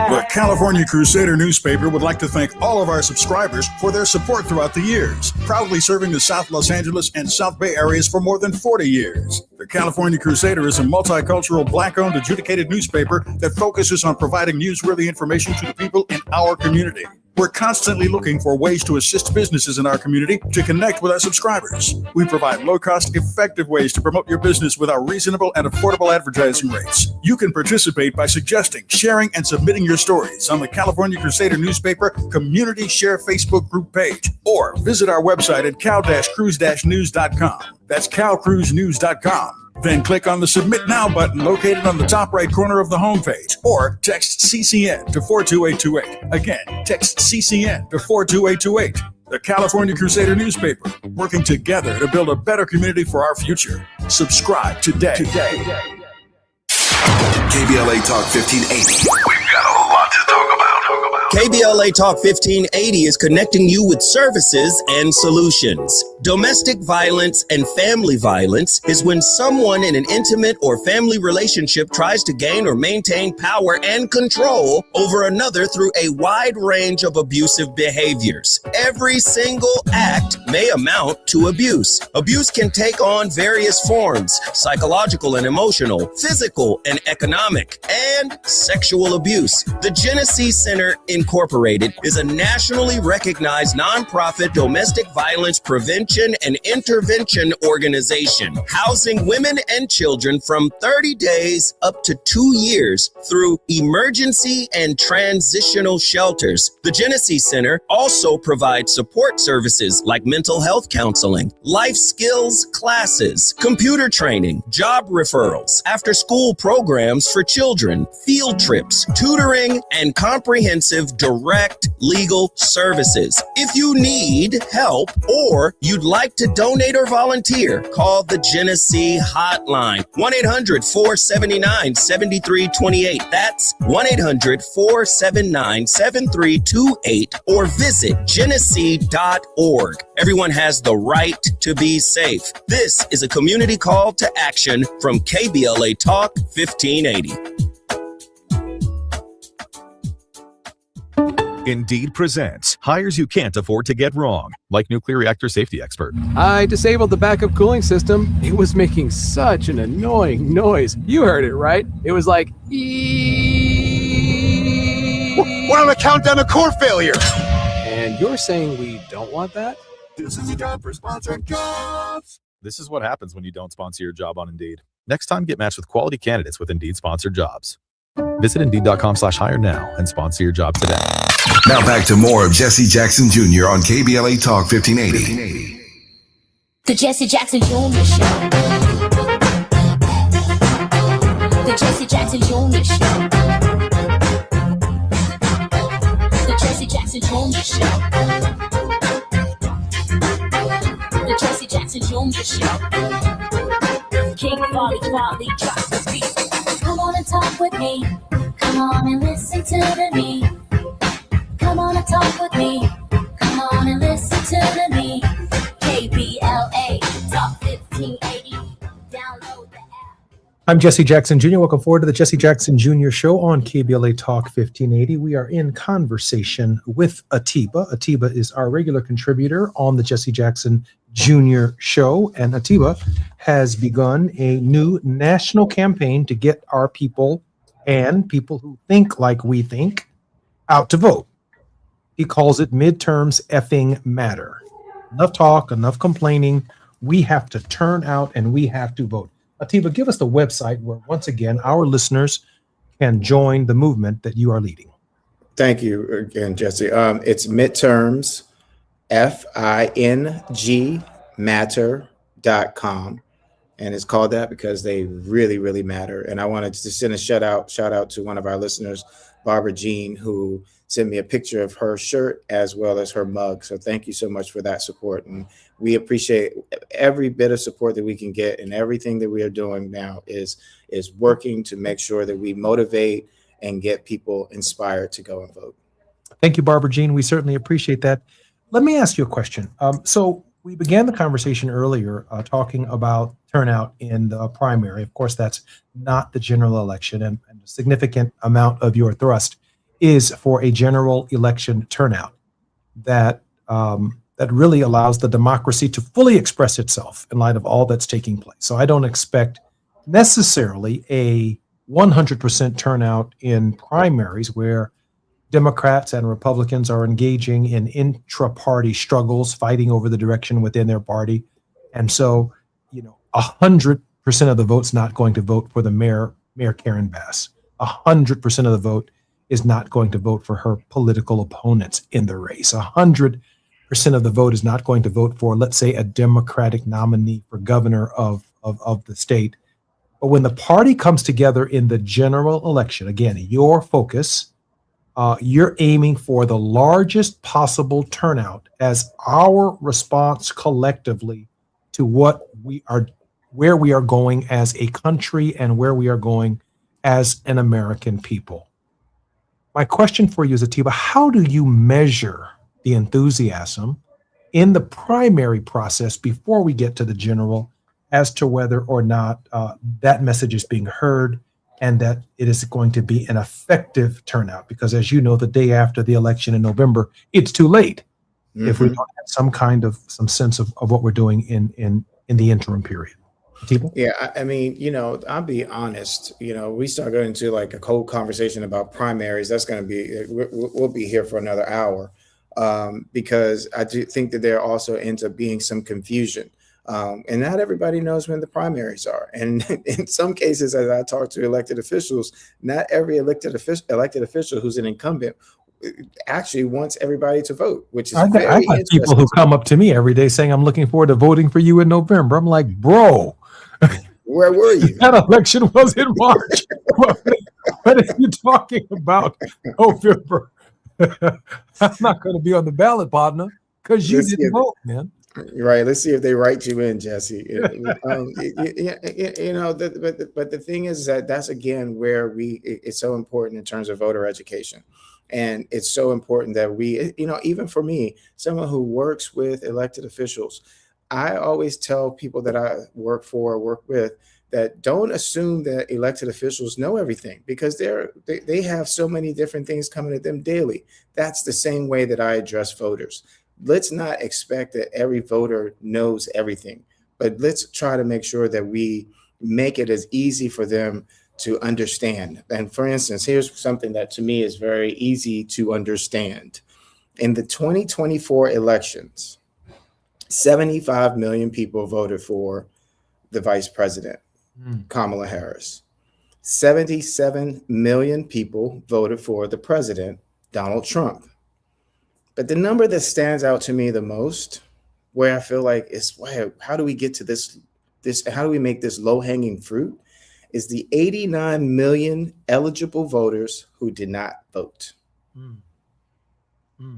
The California Crusader newspaper would like to thank all of our subscribers for their support throughout the years, proudly serving the South Los Angeles and South Bay areas for more than 40 years. The California Crusader is a multicultural, Black-owned, adjudicated newspaper that focuses on providing newsworthy information to the people in our community. We're constantly looking for ways to assist businesses in our community to connect with our subscribers. We provide low-cost, effective ways to promote your business with our reasonable and affordable advertising rates. You can participate by suggesting, sharing, and submitting your stories on the California Crusader newspaper Community Share Facebook group page, or visit our website at cal-cruise-news.com. That's calcruisenews.com. Then click on the Submit Now button located on the top right corner of the homepage, or text CCN to 42828. Again, text CCN to 42828. The California Crusader newspaper, working together to build a better community for our future. Subscribe today. KBLA Talk 1580. We've got a lot to talk about. KBLA Talk 1580 is connecting you with services and solutions. Domestic violence and family violence is when someone in an intimate or family relationship tries to gain or maintain power and control over another through a wide range of abusive behaviors. Every single act may amount to abuse. Abuse can take on various forms: psychological and emotional, physical and economic, and sexual abuse. The Genesee Center Incorporated is a nationally recognized nonprofit domestic violence prevention and intervention organization, housing women and children from 30 days up to 2 years through emergency and transitional shelters. The Genesee Center also provides support services like mental health counseling, life skills classes, computer training, job referrals, after-school programs for children, field trips, tutoring, and comprehensive direct legal services. If you need help or you'd like to donate or volunteer, call the Genesee Hotline, 1-800-479-7328. That's 1-800-479-7328, or visit genesee.org. Everyone has the right to be safe. This is a community call to action from KBLA Talk 1580. Indeed presents hires you can't afford to get wrong, like nuclear reactor safety expert. I disabled the backup cooling system. It was making such an annoying noise. You heard it, right? It was like, We're on the countdown to core failure. And you're saying we don't want that? This is a job for sponsored jobs. This is what happens when you don't sponsor your job on Indeed. Next time, get matched with quality candidates with Indeed sponsored jobs. Visit Indeed.com/hire now and sponsor your job today. Now back to more of Jesse Jackson Jr. on KBLA Talk 1580. The Jesse Jackson Jr. Show. The Jesse Jackson Jr. Show. The Jesse Jackson Jr. Show. The Jesse Jackson Jr. Show. King Volley drops the beat. Come on and talk with me. Come on and listen to the me. Come on and talk with me. Come on and listen to the me. KBLA Talk 1580. Download the app. I'm Jesse Jackson Jr. Welcome forward to the Jesse Jackson Jr. Show on KBLA Talk 1580. We are in conversation with Atiba. Atiba is our regular contributor on the Jesse Jackson Jr. Show, and Atiba has begun a new national campaign to get our people and people who think like we think out to vote. He calls it Midterms Effing Matter. Enough talk, enough complaining. We have to turn out and we have to vote. Atiba, give us the website where, once again, our listeners can join the movement that you are leading. Thank you again, Jesse. It's midterms, FING matter.com. And it's called that because they really, really matter. And I wanted to send a shout out to one of our listeners, Barbara Jean, who sent me a picture of her shirt as well as her mug. So thank you so much for that support. And we appreciate every bit of support that we can get. And everything that we are doing now is working to make sure that we motivate and get people inspired to go and vote. Thank you, Barbara Jean. We certainly appreciate that. Let me ask you a question. So we began the conversation earlier talking about turnout in the primary. Of course, that's not the general election, and a significant amount of your thrust is for a general election turnout that that really allows the democracy to fully express itself in light of all that's taking place. So I don't expect necessarily a 100% turnout in primaries where Democrats and Republicans are engaging in intra-party struggles, fighting over the direction within their party. And so, 100% of the vote's not going to vote for the Mayor Karen Bass. 100% of the vote is not going to vote for her political opponents in the race. 100% of the vote is not going to vote for, let's say, a Democratic nominee for governor of the state. But when the party comes together in the general election, again, your focus, you're aiming for the largest possible turnout as our response collectively to where we are going as a country and where we are going as an American people. My question for you is, Atiba, how do you measure the enthusiasm in the primary process before we get to the general as to whether or not that message is being heard and that it is going to be an effective turnout? Because as you know, the day after the election in November, it's too late if we don't have some sense of what we're doing in the interim period. Atiba? Yeah, I mean, I'll be honest, we start going into like a whole conversation about primaries. That's going to be, we'll be here for another hour because I do think that there also ends up being some confusion. And not everybody knows when the primaries are. And in some cases, as I talk to elected officials, not every elected official who's an incumbent actually wants everybody to vote, which is I've got people who come up to me every day saying, I'm looking forward to voting for you in November. I'm like, bro, where were you? That election was in March. What are you talking about? November. I'm not going to be on the ballot, partner, because you didn't vote, man. Right. Let's see if they write you in, Jesse. But the thing is that's again where it's so important in terms of voter education. And it's so important that we, even for me, someone who works with elected officials, I always tell people that I work with that don't assume that elected officials know everything, because they have so many different things coming at them daily. That's the same way that I address voters. Let's not expect that every voter knows everything, but let's try to make sure that we make it as easy for them to understand. And for instance, here's something that to me is very easy to understand. In the 2024 elections, 75 million people voted for the vice president, Kamala Harris. 77 million people voted for the president, Donald Trump. But the number that stands out to me the most, where I feel like is, wow, how do we get to this? How do we make this low-hanging fruit? Is the 89 million eligible voters who did not vote.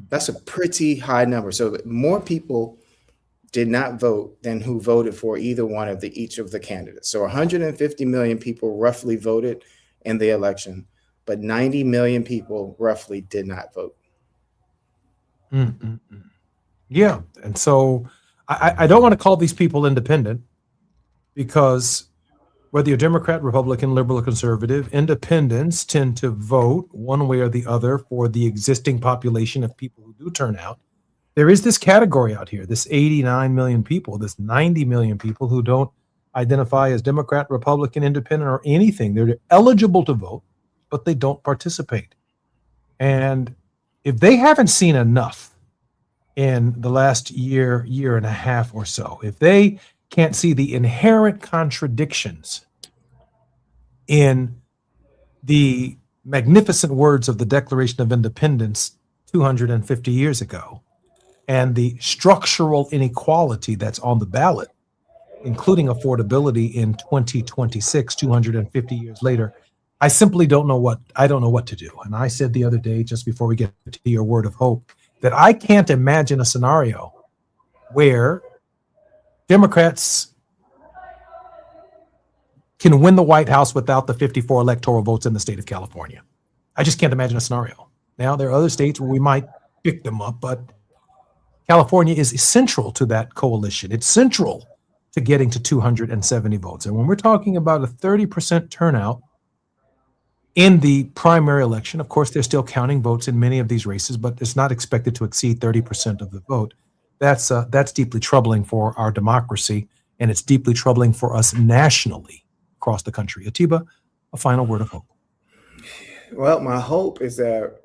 That's a pretty high number. So more people did not vote than who voted for either one of each of the candidates. So 150 million people roughly voted in the election, but 90 million people roughly did not vote. Yeah. And so I don't want to call these people independent, because whether you're Democrat, Republican, liberal, or conservative, independents tend to vote one way or the other for the existing population of people who do turn out. There is this category out here, this 89 million people, this 90 million people who don't identify as Democrat, Republican, independent, or anything. They're eligible to vote, but they don't participate. And if they haven't seen enough in the last year and a half or so, if they can't see the inherent contradictions in the magnificent words of the Declaration of Independence 250 years ago and the structural inequality that's on the ballot, including affordability in 2026, 250 years later, I simply don't know what to do. And I said the other day, just before we get to your word of hope, that I can't imagine a scenario where Democrats can win the White House without the 54 electoral votes in the state of California. I just can't imagine a scenario. Now, there are other states where we might pick them up, but California is central to that coalition. It's central to getting to 270 votes. And when we're talking about a 30% turnout in the primary election, of course, they're still counting votes in many of these races, but it's not expected to exceed 30% of the vote. That's deeply troubling for our democracy, and it's deeply troubling for us nationally across the country. Atiba, a final word of hope. Well, my hope is that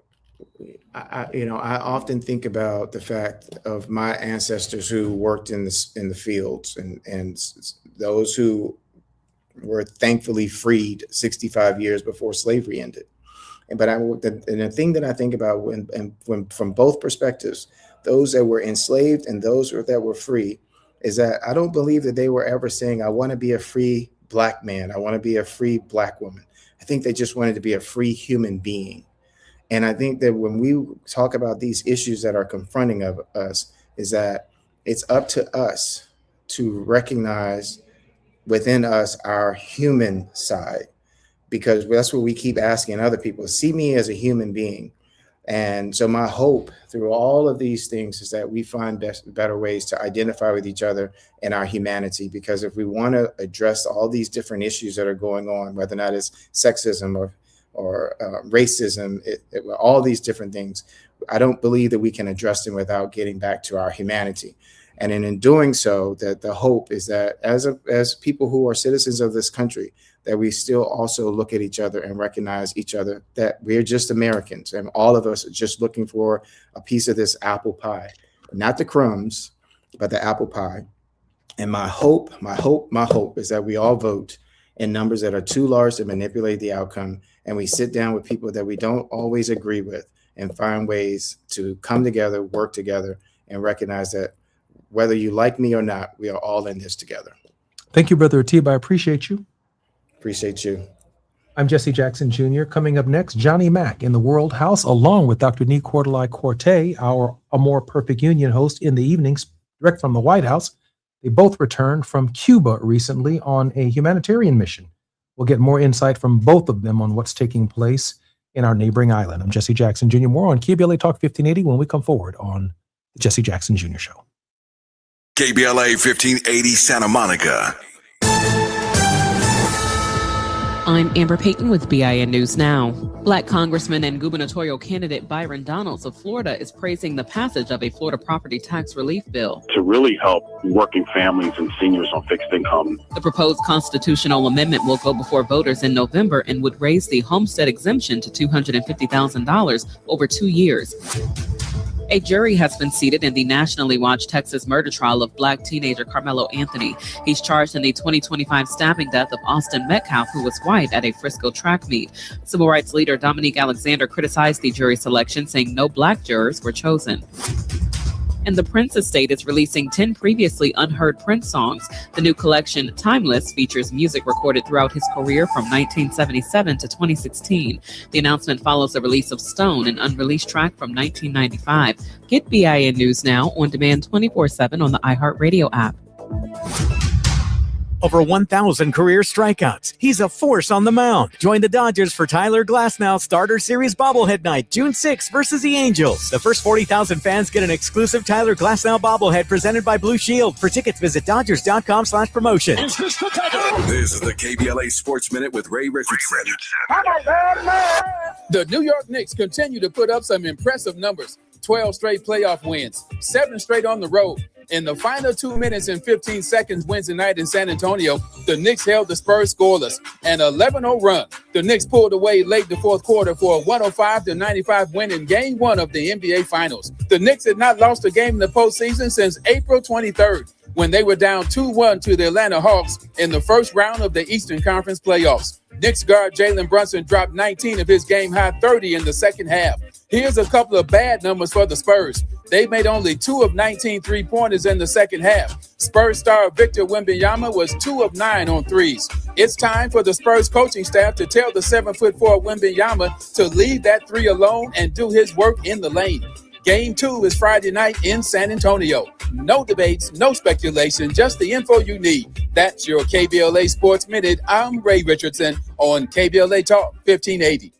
I often think about the fact of my ancestors who worked in the fields and those who were thankfully freed 65 years before slavery ended. And the thing that I think about when from both perspectives, those that were enslaved and those that were free, is that I don't believe that they were ever saying, I want to be a free Black man, I want to be a free Black woman. I think they just wanted to be a free human being. And I think that when we talk about these issues that are confronting of us, is that it's up to us to recognize within us our human side, because that's what we keep asking other people, see me as a human being. And so my hope through all of these things is that we find better ways to identify with each other and our humanity, because if we want to address all these different issues that are going on, whether or not it's sexism or racism, all these different things, I don't believe that we can address them without getting back to our humanity. And in doing so, that the hope is that as people who are citizens of this country, that we still also look at each other and recognize each other, that we're just Americans and all of us are just looking for a piece of this apple pie, not the crumbs, but the apple pie. And my hope is that we all vote in numbers that are too large to manipulate the outcome. And we sit down with people that we don't always agree with and find ways to come together, work together, and recognize that whether you like me or not, we are all in this together. Thank you, Brother Atiba. I appreciate you. Appreciate you. I'm Jesse Jackson Jr. Coming up next, Johnny Mack in the World House, along with Dr. Nee Cordelai-Corte, our A More Perfect Union host in the evenings, direct from the White House. They both returned from Cuba recently on a humanitarian mission. We'll get more insight from both of them on what's taking place in our neighboring island. I'm Jesse Jackson Jr. More on KBLA Talk 1580 when we come forward on the Jesse Jackson Jr. Show. KBLA 1580 Santa Monica. I'm Amber Payton with BIN News Now. Black Congressman and gubernatorial candidate Byron Donalds of Florida is praising the passage of a Florida property tax relief bill to really help working families and seniors on fixed income. The proposed constitutional amendment will go before voters in November and would raise the homestead exemption to $250,000 over 2 years. A jury has been seated in the nationally watched Texas murder trial of Black teenager Carmelo Anthony. He's charged in the 2025 stabbing death of Austin Metcalf, who was white at a Frisco track meet. Civil rights leader Dominique Alexander criticized the jury selection, saying no Black jurors were chosen. And the Prince estate is releasing 10 previously unheard Prince songs. The new collection, Timeless, features music recorded throughout his career from 1977 to 2016. The announcement follows the release of Stone, an unreleased track from 1995. Get BIN News Now on demand 24/7 on the iHeartRadio app. Over 1,000 career strikeouts. He's a force on the mound. Join the Dodgers for Tyler Glasnow Starter Series Bobblehead Night, June 6 versus the Angels. The first 40,000 fans get an exclusive Tyler Glasnow bobblehead presented by Blue Shield. For tickets, visit Dodgers.com/promotion. This is the KBLA Sports Minute with Ray Richardson. The New York Knicks continue to put up some impressive numbers. 12 straight playoff wins, 7 straight on the road. In the final 2 minutes and 15 seconds Wednesday night in San Antonio, the Knicks held the Spurs scoreless. An 11-0 run. The Knicks pulled away late the fourth quarter for a 105-95 win in Game 1 of the NBA Finals. The Knicks had not lost a game in the postseason since April 23rd, when they were down 2-1 to the Atlanta Hawks in the first round of the Eastern Conference playoffs. Knicks guard Jalen Brunson dropped 19 of his game-high 30 in the second half. Here's a couple of bad numbers for the Spurs. They made only 2 of 19 three-pointers in the second half. Spurs star Victor Wembanyama was 2 of 9 on threes. It's time for the Spurs coaching staff to tell the 7'4" Wembanyama to leave that three alone and do his work in the lane. Game 2 is Friday night in San Antonio. No debates, no speculation, just the info you need. That's your KBLA Sports Minute. I'm Ray Richardson on KBLA Talk 1580.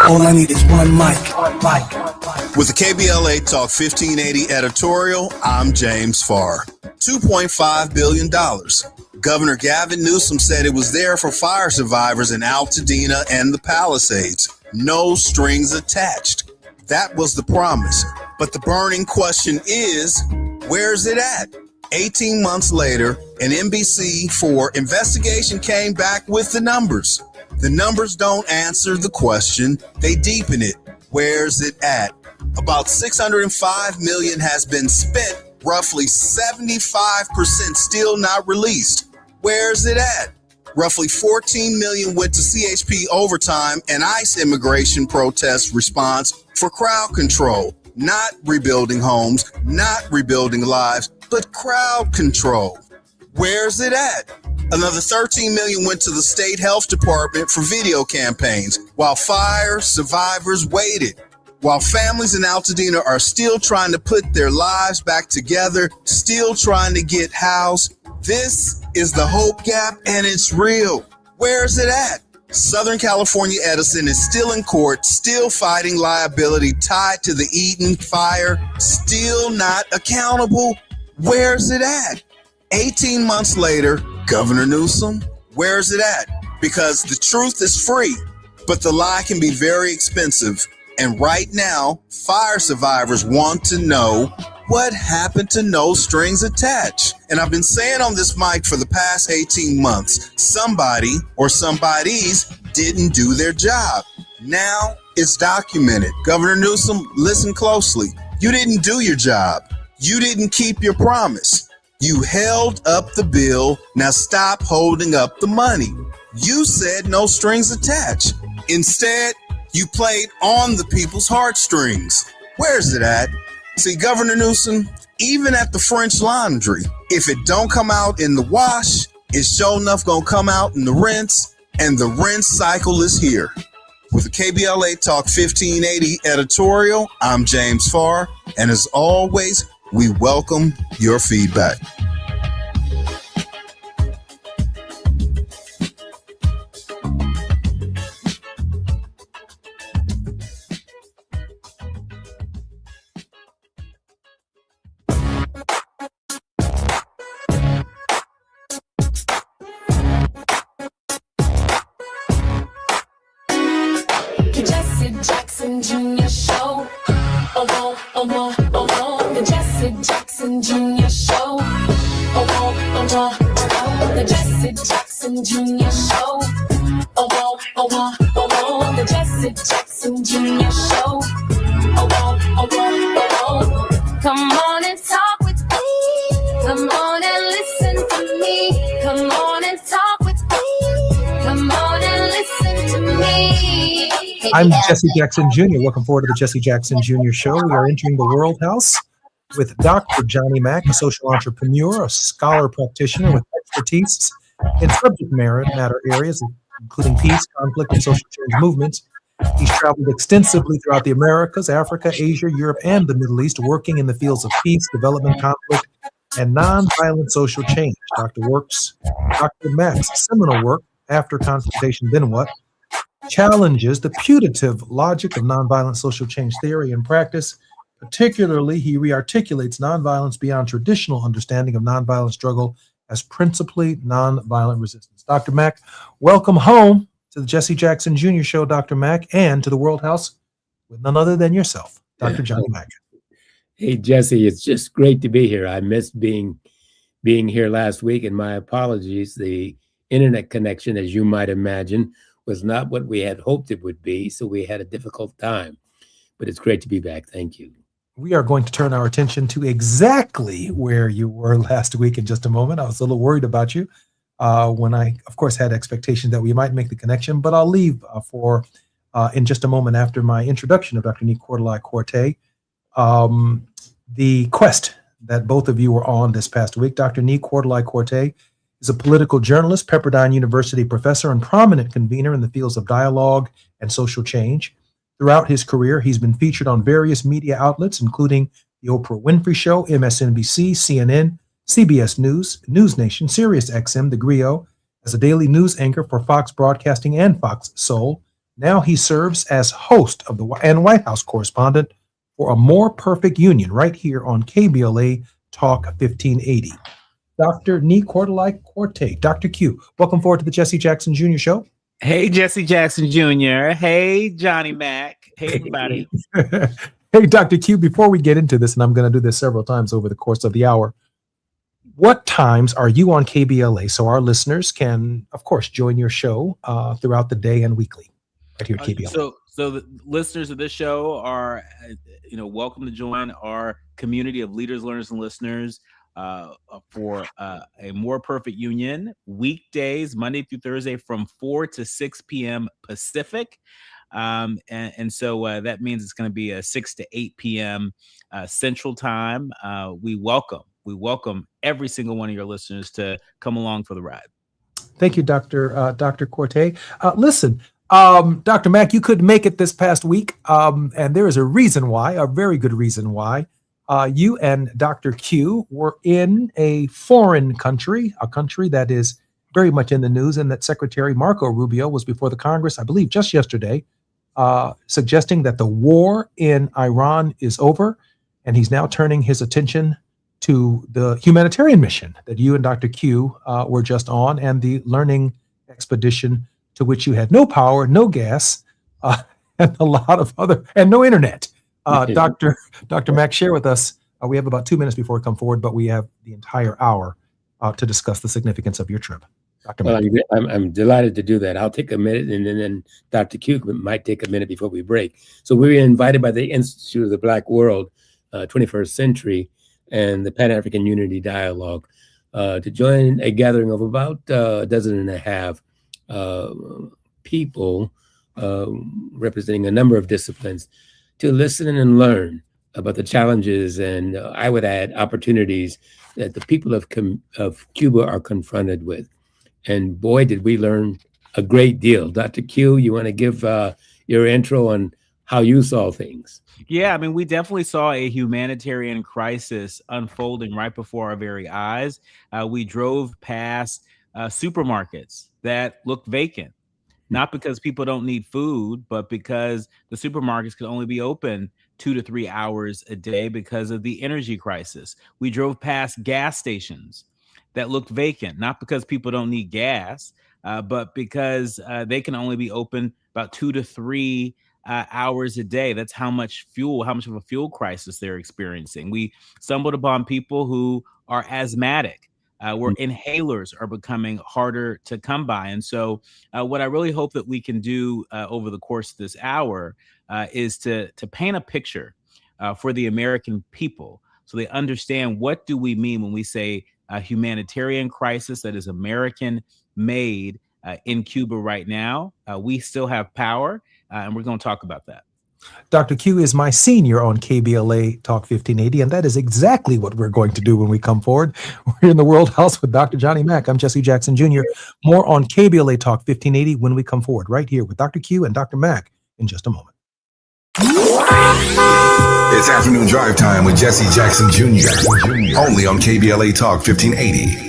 All I need is one mic. With the KBLA Talk 1580 editorial, I'm James Farr. $2.5 billion. Governor Gavin Newsom said it was there for fire survivors in Altadena and the Palisades. No strings attached. That was the promise. But the burning question is, where's it at? 18 months later, an NBC4 investigation came back with the numbers. The numbers don't answer the question, they deepen it. Where's it at? About $605 million has been spent, roughly 75% still not released. Where's it at? Roughly $14 million went to CHP overtime and ICE immigration protest response for crowd control. Not rebuilding homes, not rebuilding lives, but crowd control. Where's it at? Another $13 million went to the state health department for video campaigns while fire survivors waited. While families in Altadena are still trying to put their lives back together, still trying to get housed, this is the hope gap and it's real. Where's it at? Southern California Edison is still in court, still fighting liability tied to the Eden fire, still not accountable. Where's it at? 18 months later, Governor Newsom, where's it at? Because the truth is free, but the lie can be very expensive. And right now, fire survivors want to know what happened to no strings attached. And I've been saying on this mic for the past 18 months, somebody or somebodies didn't do their job. Now it's documented. Governor Newsom, listen closely. You didn't do your job. You didn't keep your promise. You held up the bill. Now stop holding up the money. You said no strings attached. Instead, you played on the people's heartstrings. Where's it at? See, Governor Newsom, even at the French Laundry, if it don't come out in the wash, it's sure enough gonna come out in the rinse, and the rinse cycle is here. With the KBLA Talk 1580 editorial, I'm James Farr, and as always, we welcome your feedback. Jesse Jackson Jr. Show. The Jesse Jackson Jr. Show. The Jesse Jackson Jr. Show. The Jesse Jackson Jr. Show. Come on and talk with me. Come on and listen to me. Come on and talk with me. Come on and listen to me. I'm Jesse Jackson Jr. Welcome forward to the Jesse Jackson Jr. Show. We are entering the World House with Dr. Johnny Mack, a social entrepreneur, a scholar practitioner with expertise in subject matter areas, including peace, conflict, and social change movements. He's traveled extensively throughout the Americas, Africa, Asia, Europe, and the Middle East, working in the fields of peace, development, conflict, and nonviolent social change. Dr. Mack's seminal work, After Confrontation, Then What?, challenges the putative logic of nonviolent social change theory and practice. Particularly, he rearticulates nonviolence beyond traditional understanding of nonviolent struggle as principally nonviolent resistance. Dr. Mack, welcome home to the Jesse Jackson Jr. Show, Dr. Mack, and to the World House with none other than yourself, Dr. Johnny Mack. Hey, Jesse, it's just great to be here. I missed being here last week, and my apologies. The internet connection, as you might imagine, was not what we had hoped it would be, so we had a difficult time. But it's great to be back. Thank you. We are going to turn our attention to exactly where you were last week in just a moment. I was a little worried about you. when I, of course, had expectation that we might make the connection, but I'll leave for in just a moment after my introduction of Dr. Nick Cordelli-Corte, the quest that both of you were on this past week. Dr. Nick Cordelli-Corte is a political journalist, Pepperdine University professor, and prominent convener in the fields of dialogue and social change. Throughout his career, he's been featured on various media outlets, including The Oprah Winfrey Show, MSNBC, CNN, CBS News, News Nation, Sirius XM, The Griot, as a daily news anchor for Fox Broadcasting and Fox Soul. Now he serves as host of and White House correspondent for A More Perfect Union right here on KBLA Talk 1580. Dr. Nick Cordelli-Corte, Dr. Q, welcome forward to the Jesse Jackson Jr. Show. Hey, Jesse Jackson Jr. Hey, Johnny Mac. Hey, everybody. Hey, Dr. Q, before we get into this, and I'm going to do this several times over the course of the hour, what times are you on KBLA so our listeners can, of course, join your show throughout the day and weekly right here at KBLA? So the listeners of this show are, welcome to join our community of leaders, learners, and listeners for A More Perfect Union, weekdays, Monday through Thursday from 4 to 6 p.m. Pacific. And so that means it's going to be 6 to 8 p.m. Central Time. We welcome every single one of your listeners to come along for the ride. Thank you, Dr. Corte. Listen, Dr. Mack, you couldn't make it this past week, and there is a reason why, a very good reason why. You and Dr. Q were in a foreign country, a country that is very much in the news, and that Secretary Marco Rubio was before the Congress, I believe just yesterday, suggesting that the war in Iran is over, and he's now turning his attention to the humanitarian mission that you and Dr. Q were just on, and the learning expedition to which you had no power, no gas, and a lot of other, and no internet. Dr. Mack, share with us. We have about 2 minutes before we come forward, but we have the entire hour to discuss the significance of your trip. Dr. Mack. I'm delighted to do that. I'll take a minute, and then Dr. Q might take a minute before we break. So we were invited by the Institute of the Black World, 21st Century, and the Pan-African Unity Dialogue to join a gathering of about a dozen and a half people representing a number of disciplines to listen and learn about the challenges and I would add opportunities that the people of Cuba are confronted with. And boy, did we learn a great deal. Dr. Q, you want to give your intro on how you saw things? Yeah, I mean, we definitely saw a humanitarian crisis unfolding right before our very eyes. We drove past supermarkets that looked vacant, not because people don't need food, but because the supermarkets could only be open 2 to 3 hours a day because of the energy crisis. We drove past gas stations that looked vacant, not because people don't need gas, but because they can only be open about 2 to 3 hours a day. That's how much of a fuel crisis they're experiencing. We stumbled upon people who are asthmatic, where inhalers are becoming harder to come by. And so what I really hope that we can do over the course of this hour is to paint a picture for the American people so they understand what do we mean when we say a humanitarian crisis that is American made in Cuba right now. We still have power, and we're going to talk about that. Dr. Q is my senior on KBLA Talk 1580, and that is exactly what we're going to do when we come forward. We're in the World House with Dr. Johnny Mack. I'm Jesse Jackson Jr. More on KBLA Talk 1580 when we come forward, right here with Dr. Q and Dr. Mack in just a moment. It's afternoon drive time with Jesse Jackson Jr. Only on KBLA Talk 1580.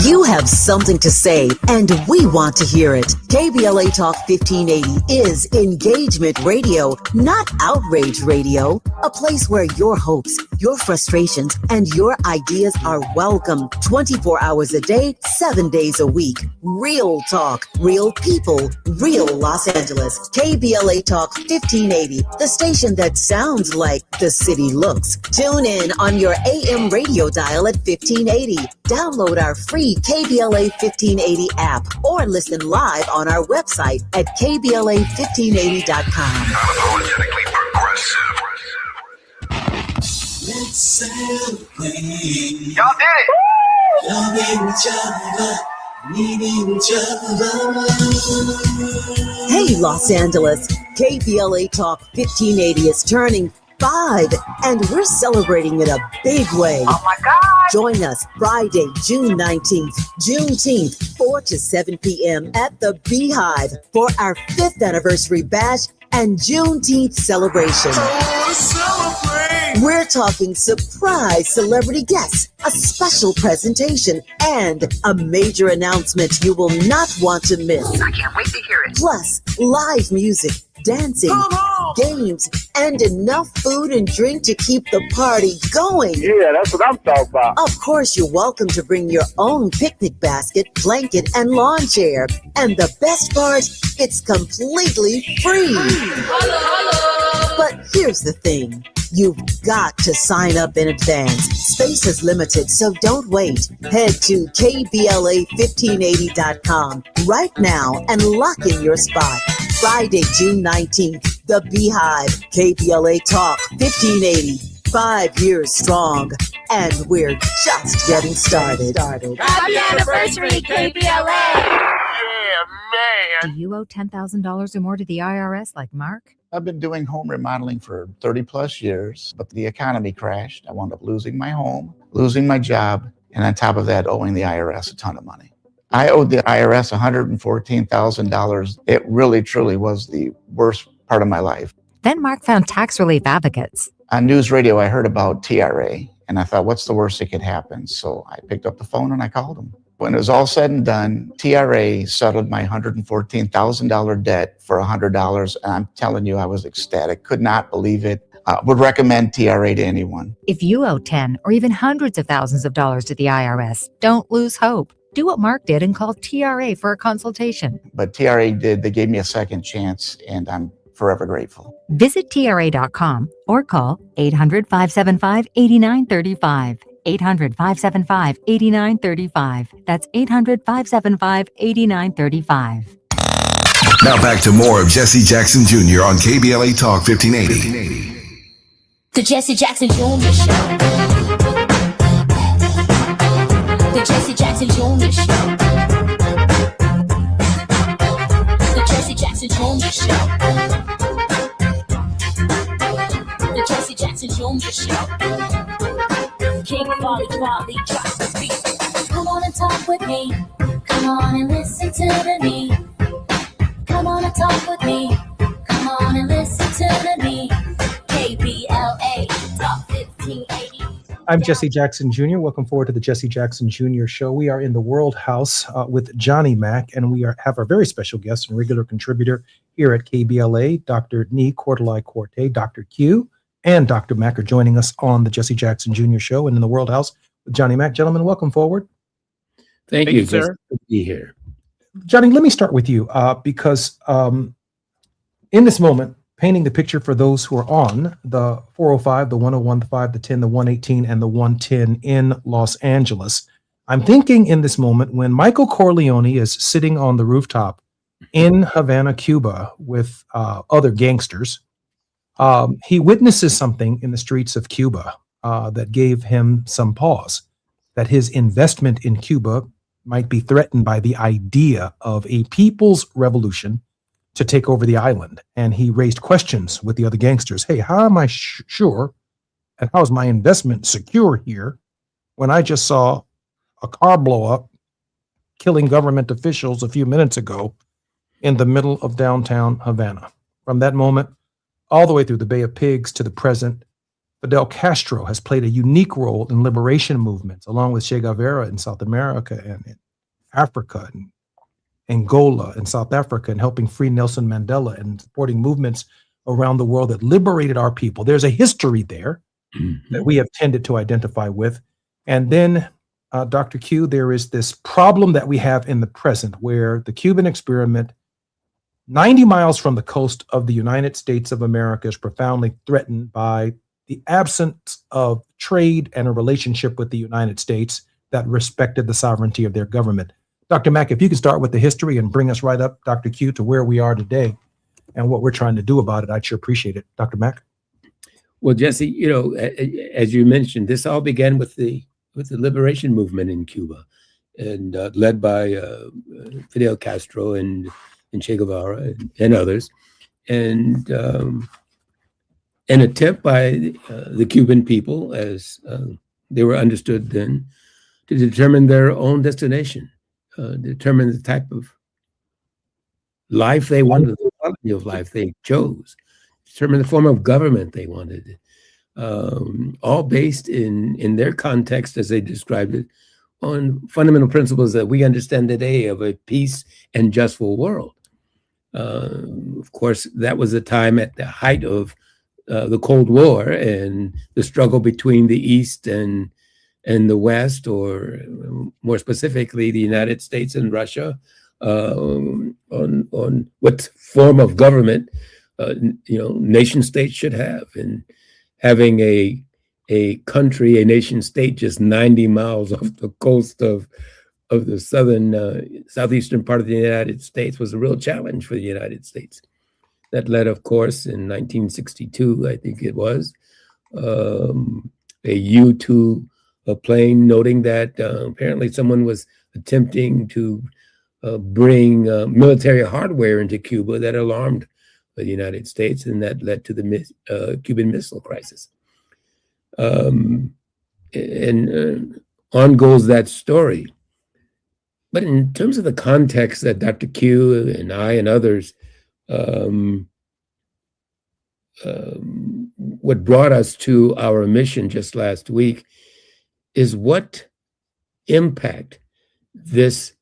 You have something to say, and we want to hear it. KBLA Talk 1580 is engagement radio, not outrage radio. A place where your hopes, your frustrations, and your ideas are welcome 24 hours a day, 7 days a week. Real talk, real people, real Los Angeles. KBLA Talk 1580, the station that sounds like the city looks. Tune in on your AM radio dial at 1580. Download our free KBLA 1580 app or listen live on our website at kbla1580.com. Unapologetically progressive. Let's Celebrate. Y'all did it. Loving each other, needing each other. Hey, Los Angeles, KBLA Talk 1580 is turning 5, and we're celebrating in a big way. Oh my God. Join us Friday, June 19th, Juneteenth, 4 to 7 p.m. at the Beehive for our 5th anniversary bash and Juneteenth celebration. We're talking surprise celebrity guests, a special presentation, and a major announcement you will not want to miss. I can't wait to hear it. Plus, live music, dancing, games, and enough food and drink to keep the party going. Yeah, that's what I'm talking about. Of course, you're welcome to bring your own picnic basket, blanket, and lawn chair. And the best part, it's completely free. But here's the thing. You've got to sign up in advance. Space is limited, so don't wait. Head to KBLA1580.com right now and lock in your spot. Friday, June 19th, the Beehive, KBLA Talk 1580. 5 years strong, and we're just getting started. Happy anniversary, KBLA! Yeah, man. Do you owe $10,000 or more to the IRS like Mark? I've been doing home remodeling for 30 plus years, but the economy crashed. I wound up losing my home, losing my job, and on top of that, owing the IRS a ton of money. I owed the IRS $114,000. It really, truly was the worst part of my life. Then Mark found tax relief advocates. On news radio, I heard about TRA, and I thought, what's the worst that could happen? So I picked up the phone and I called them. When it was all said and done, TRA settled my $114,000 debt for $100, and I'm telling you, I was ecstatic. Could not believe it. Would recommend TRA to anyone. If you owe 10 or even hundreds of thousands of dollars to the IRS, don't lose hope. Do what Mark did and call TRA for a consultation. But TRA did. They gave me a second chance, and I'm forever grateful. Visit TRA.com or call 800-575-8935. 800-575-8935. That's 800-575-8935. Now back to more of Jesse Jackson Jr. on KBLA Talk 1580. The Jesse Jackson Jr. Show. The Jesse Jackson Jr. Show. The Jesse Jackson Jr. Show. The Jesse Jackson Jr. Show. King Volley, drop the beat. Come on and talk with me. Come on and listen to the me. Come on and talk with me. Come on and listen to the me. KBLA Talk 1580. I'm Jesse Jackson Jr. Welcome forward to the Jesse Jackson Jr. Show. We are in the World House with Johnny Mack, and we have our very special guest and regular contributor here at KBLA, Dr. Nee Quartelai-Corte, Dr. Q, and Dr. Mack are joining us on the Jesse Jackson Jr. Show and in the World House with Johnny Mack. Gentlemen, welcome forward. Thank you, sir. Good to be here. Johnny, let me start with you because in this moment, painting the picture for those who are on the 405, the 101, the 5, the 10, the 118, and the 110 in Los Angeles, I'm thinking in this moment when Michael Corleone is sitting on the rooftop in Havana, Cuba with other gangsters, he witnesses something in the streets of Cuba that gave him some pause, that his investment in Cuba might be threatened by the idea of a people's revolution to take over the island. And he raised questions with the other gangsters. Hey, how am I sure and how is my investment secure here when I just saw a car blow up, killing government officials a few minutes ago in the middle of downtown Havana? From that moment, all the way through the Bay of Pigs to the present, Fidel Castro has played a unique role in liberation movements, along with Che Guevara in South America and in Africa and Angola and South Africa, and helping free Nelson Mandela and supporting movements around the world that liberated our people. There's a history there that we have tended to identify with. And then, Dr. Q, there is this problem that we have in the present where the Cuban experiment 90 miles from the coast of the United States of America is profoundly threatened by the absence of trade and a relationship with the United States that respected the sovereignty of their government. Dr. Mack, if you could start with the history and bring us right up, Dr. Q, to where we are today and what we're trying to do about it, I'd sure appreciate it. Dr. Mack? Well, Jesse, as you mentioned, this all began with the liberation movement in Cuba, and led by Fidel Castro and Che Guevara and others, and an attempt by the Cuban people, as they were understood then, to determine their own destination, determine the type of life they wanted, the quality of life they chose, determine the form of government they wanted, all based in their context, as they described it, on fundamental principles that we understand today of a peace and justful world. Of course, that was a time at the height of the Cold War and the struggle between the East and the West, or more specifically, the United States and Russia, on what form of government nation states should have. And having a country, a nation state, just 90 miles off the coast of the southeastern part of the United States was a real challenge for the United States. That led, of course, in 1962, I think it was, a U-2 plane noting that apparently someone was attempting to bring military hardware into Cuba that alarmed the United States, and that led to the Cuban Missile Crisis. And on goes that story. But in terms of the context that Dr. Q and I and others, what brought us to our mission just last week is what impact this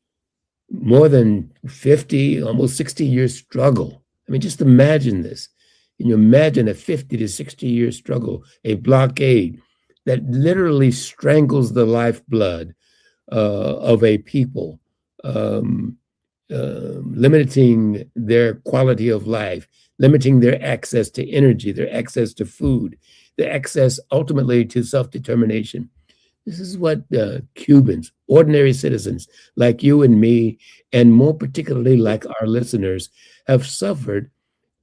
more than 50, almost 60-year struggle. I mean, just imagine this. Can you imagine a 50 to 60-year struggle, a blockade that literally strangles the lifeblood of a people, limiting their quality of life, limiting their access to energy, their access to food, their access ultimately to self-determination. This is what Cubans, ordinary citizens like you and me, and more particularly like our listeners, have suffered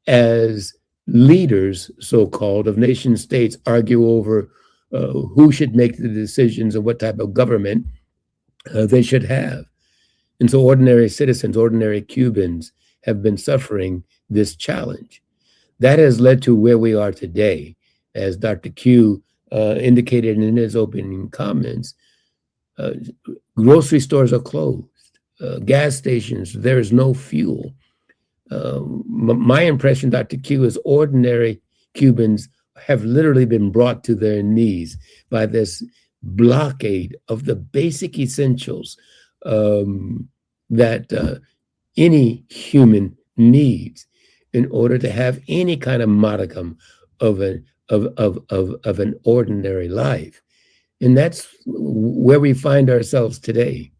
as leaders, so-called, of nation states argue over who should make the decisions and what type of government they should have. And so ordinary citizens, ordinary Cubans have been suffering this challenge. That has led to where we are today. As Dr. Q indicated in his opening comments, grocery stores are closed, gas stations, there is no fuel. My impression, Dr. Q, is ordinary Cubans have literally been brought to their knees by this blockade of the basic essentials that any human needs in order to have any kind of modicum of an ordinary life. And that's where we find ourselves today.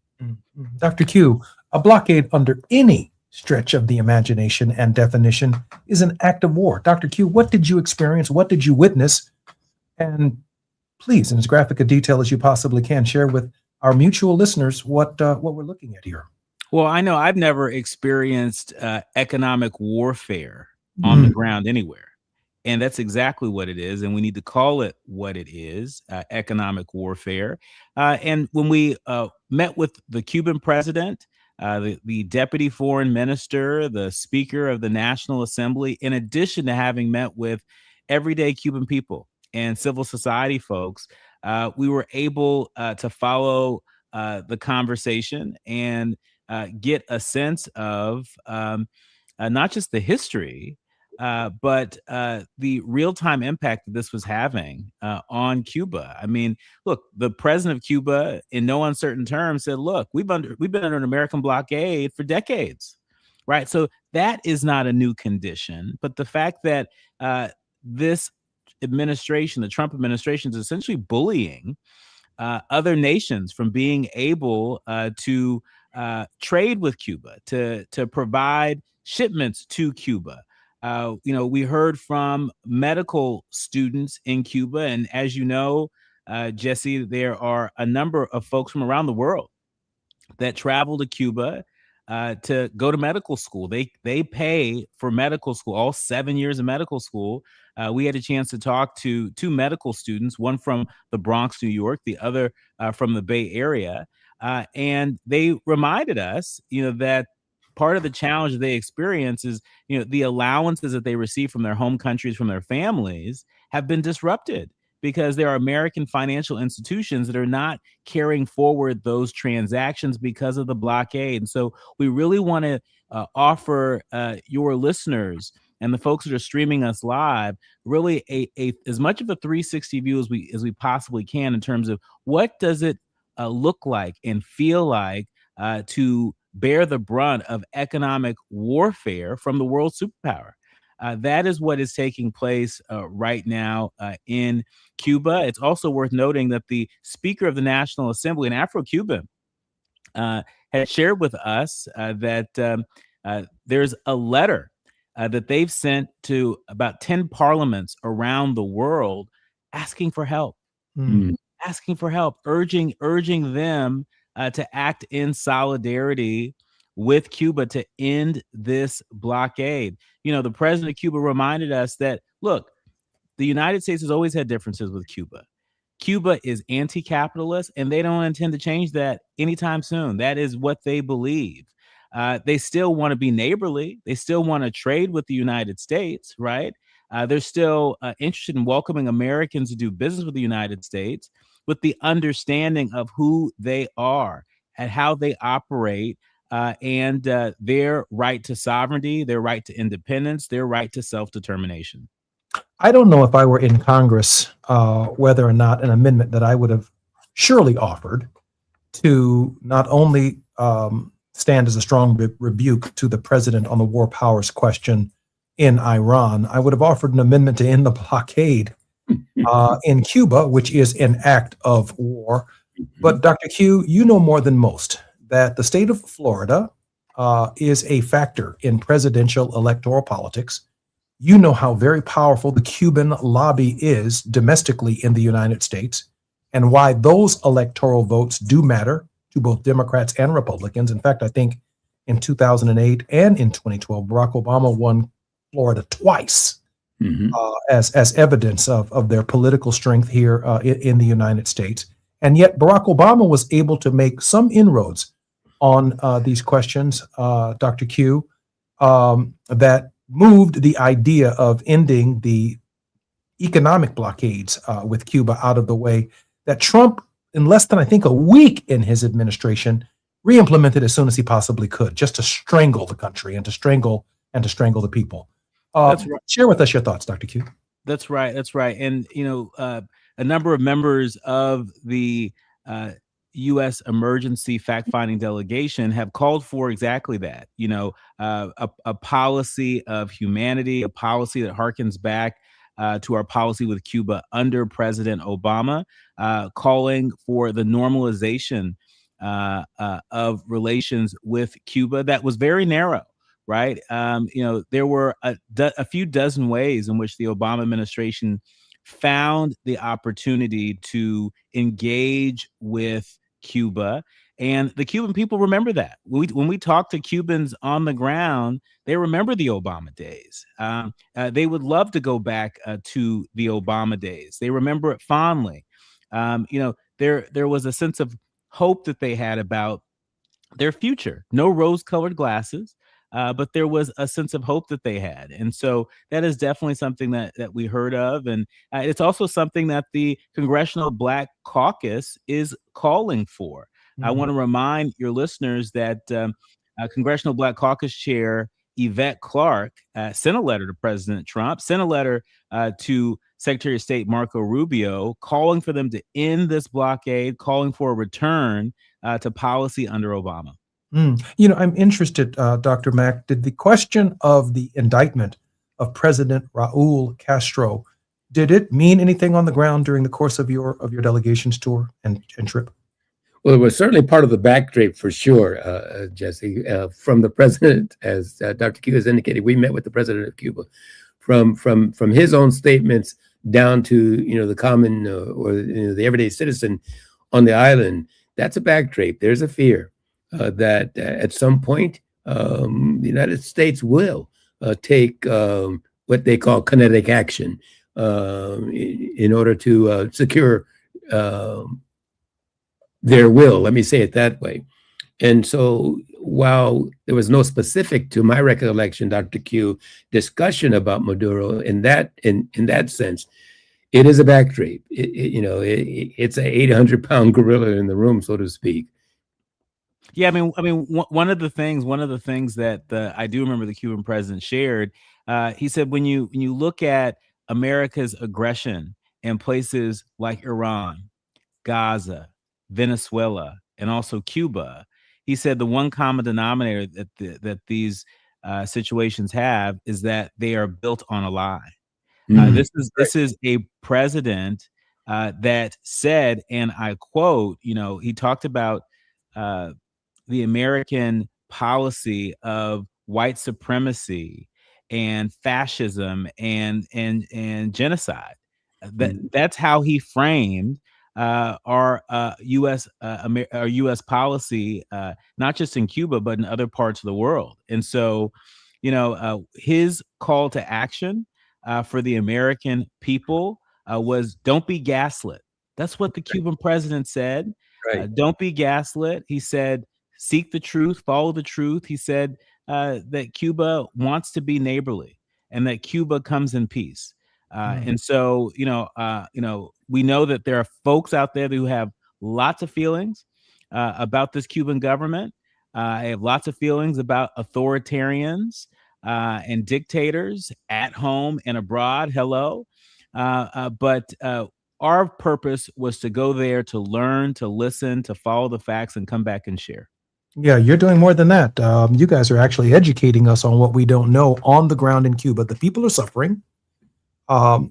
Dr. Q, a blockade under any stretch of the imagination and definition is an act of war. Dr. Q, what did you experience? What did you witness? And please, in as graphic a detail as you possibly can, share with our mutual listeners what we're looking at here. Well, I know I've never experienced economic warfare on the ground anywhere. And that's exactly what it is. And we need to call it what it is, economic warfare. And when we met with the Cuban president, the deputy foreign minister, the speaker of the National Assembly, in addition to having met with everyday Cuban people and civil society folks, we were able to follow the conversation and get a sense of not just the history, but the real-time impact that this was having on Cuba. I mean, look, the president of Cuba, in no uncertain terms, said, "Look, we've been under an American blockade for decades, right?" So that is not a new condition. But the fact that this administration, the Trump administration, is essentially bullying other nations from being able to trade with Cuba, to provide shipments to Cuba. We heard from medical students in Cuba, and as you know, Jesse, there are a number of folks from around the world that travel to Cuba to go to medical school. They pay for medical school, all 7 years of medical school. We had a chance to talk to two medical students, one from the Bronx, New York, the other from the Bay Area. And they reminded us, that part of the challenge that they experience is, the allowances that they receive from their home countries, from their families, have been disrupted because there are American financial institutions that are not carrying forward those transactions because of the blockade. And so we really want to offer your listeners and the folks that are streaming us live really a as much of a 360 view as we possibly can in terms of what does it look like and feel like to bear the brunt of economic warfare from the world superpower. That is what is taking place right now in Cuba. It's also worth noting that the Speaker of the National Assembly, an Afro-Cuban, had shared with us that there's a letter that they've sent to about 10 parliaments around the world asking for help, urging them to act in solidarity with Cuba to end this blockade. The president of Cuba reminded us that, look, the United States has always had differences with Cuba. Cuba is anti-capitalist, and they don't intend to change that anytime soon. That is what they believe. They still want to be neighborly. They still want to trade with the United States, right? They're still interested in welcoming Americans to do business with the United States, with the understanding of who they are and how they operate, and their right to sovereignty, their right to independence, their right to self-determination. I don't know if I were in Congress, whether or not an amendment that I would have surely offered to not only stand as a strong rebuke to the president on the war powers question in Iran, I would have offered an amendment to end the blockade in Cuba, which is an act of war. But Dr. Q, you know more than most that the state of Florida is a factor in presidential electoral politics. You know how very powerful the Cuban lobby is domestically in the United States, and why those electoral votes do matter to both Democrats and Republicans. In fact, I think in 2008 and in 2012, Barack Obama won Florida twice as evidence of their political strength here in the United States. And yet Barack Obama was able to make some inroads on these questions, Dr. Q, that moved the idea of ending the economic blockades with Cuba out of the way, that Trump, in less than, I think, a week in his administration, re-implemented as soon as he possibly could, just to strangle the country and to strangle the people. That's right. Share with us your thoughts, Dr. Q. That's right. And, a number of members of the U.S. emergency fact-finding delegation have called for exactly that, a policy of humanity, a policy that harkens back to our policy with Cuba under President Obama, calling for the normalization of relations with Cuba that was very narrow, right? There were a few dozen ways in which the Obama administration found the opportunity to engage with Cuba, and the Cuban people remember that. When we talk to Cubans on the ground, they remember the Obama days. They would love to go back to the Obama days. They remember it fondly. There was a sense of hope that they had about their future. No rose-colored glasses, but there was a sense of hope that they had. And so that is definitely something that we heard of. And it's also something that the Congressional Black Caucus is calling for. I want to remind your listeners that Congressional Black Caucus Chair Yvette Clarke sent a letter to President Trump, sent a letter to Secretary of State Marco Rubio, calling for them to end this blockade, calling for a return to policy under Obama. I'm interested, Dr. Mack, did the question of the indictment of President Raul Castro, did it mean anything on the ground during the course of your delegation's tour and trip? Well, it was certainly part of the backdrop for sure, Jesse, from the president, as Dr. Q has indicated. We met with the president of Cuba. From his own statements down to, the common or the everyday citizen on the island, that's a backdrop. There's a fear. that at some point the United States will take what they call kinetic action in order to secure their will. Let me say it that way. And so while there was no specific, to my recollection, Dr. Q, discussion about Maduro in that sense, it is a backdrape. It's a 800-pound gorilla in the room, so to speak. Yeah, I mean, one of the things that I do remember the Cuban president shared, he said, when you look at America's aggression in places like Iran, Gaza, Venezuela, and also Cuba, he said the one common denominator that these situations have is that they are built on a lie. This is a president that said, and I quote, he talked about the American policy of white supremacy and fascism and genocide. That's how he framed our U.S. policy, not just in Cuba, but in other parts of the world. And so, his call to action for the American people was, don't be gaslit. That's what the Cuban president said. Right. Don't be gaslit. He said, seek the truth, follow the truth. He said that Cuba wants to be neighborly and that Cuba comes in peace. And so, we know that there are folks out there who have lots of feelings about this Cuban government. I have lots of feelings about authoritarians and dictators at home and abroad. Hello. But our purpose was to go there to learn, to listen, to follow the facts and come back and share. Yeah, you're doing more than that. You guys are actually educating us on what we don't know on the ground in Cuba. The people are suffering.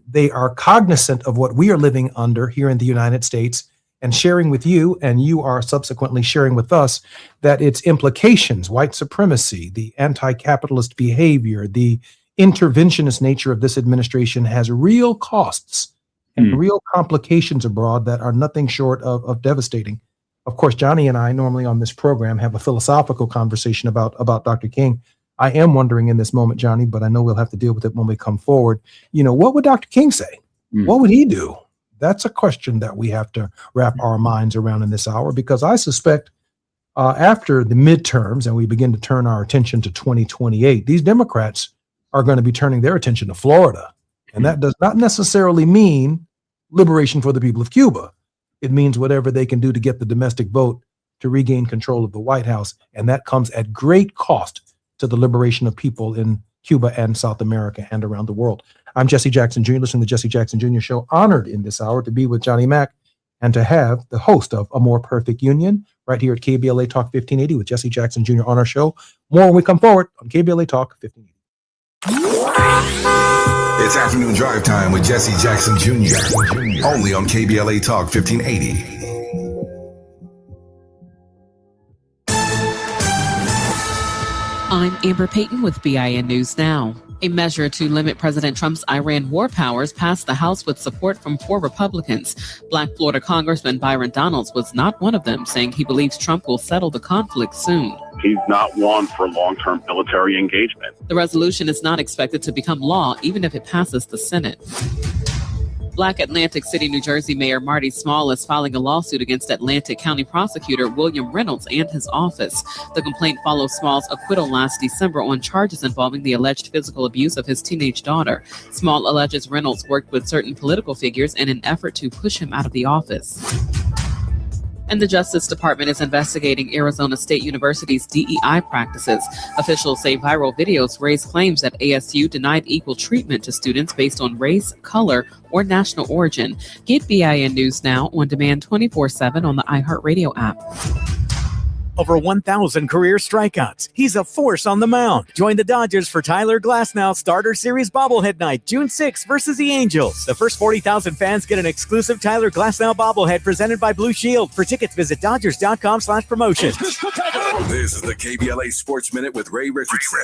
They are cognizant of what we are living under here in the United States and sharing with you, and you are subsequently sharing with us that its implications, white supremacy, the anti-capitalist behavior, the interventionist nature of this administration has real costs and real complications abroad that are nothing short of devastating. Of course, Johnny and I normally on this program have a philosophical conversation about Dr. King. I am wondering in this moment, Johnny, but I know we'll have to deal with it when we come forward. What would Dr. King say? What would he do? That's a question that we have to wrap our minds around in this hour, because I suspect after the midterms and we begin to turn our attention to 2028, these Democrats are going to be turning their attention to Florida. And that does not necessarily mean liberation for the people of Cuba. It means whatever they can do to get the domestic vote to regain control of the White House. And that comes at great cost to the liberation of people in Cuba and South America and around the world. I'm Jesse Jackson Jr., listening to the Jesse Jackson Jr. Show, honored in this hour to be with Johnny Mack and to have the host of A More Perfect Union right here at KBLA Talk 1580 with Jesse Jackson Jr. on our show. More when we come forward on KBLA Talk 1580. It's afternoon drive time with Jesse Jackson Jr. Only on KBLA Talk 1580. I'm Amber Payton with BIN News Now. A measure to limit President Trump's Iran war powers passed the House with support from 4 Republicans. Black Florida Congressman Byron Donalds was not one of them, saying he believes Trump will settle the conflict soon. He's not one for long-term military engagement. The resolution is not expected to become law, even if it passes the Senate. Black Atlantic City, New Jersey Mayor Marty Small is filing a lawsuit against Atlantic County Prosecutor William Reynolds and his office. The complaint follows Small's acquittal last December on charges involving the alleged physical abuse of his teenage daughter. Small alleges Reynolds worked with certain political figures in an effort to push him out of the office. And the Justice Department is investigating Arizona State University's DEI practices. Officials say viral videos raise claims that ASU denied equal treatment to students based on race, color, or national origin. Get BIN News Now on demand 24/7 on the iHeartRadio app. Over 1,000 career strikeouts. He's a force on the mound. Join the Dodgers for Tyler Glasnow Starter Series Bobblehead Night, June 6 versus the Angels. The first 40,000 fans get an exclusive Tyler Glasnow bobblehead presented by Blue Shield. For tickets, visit Dodgers.com/promotions. This is the KBLA Sports Minute with Ray Richardson.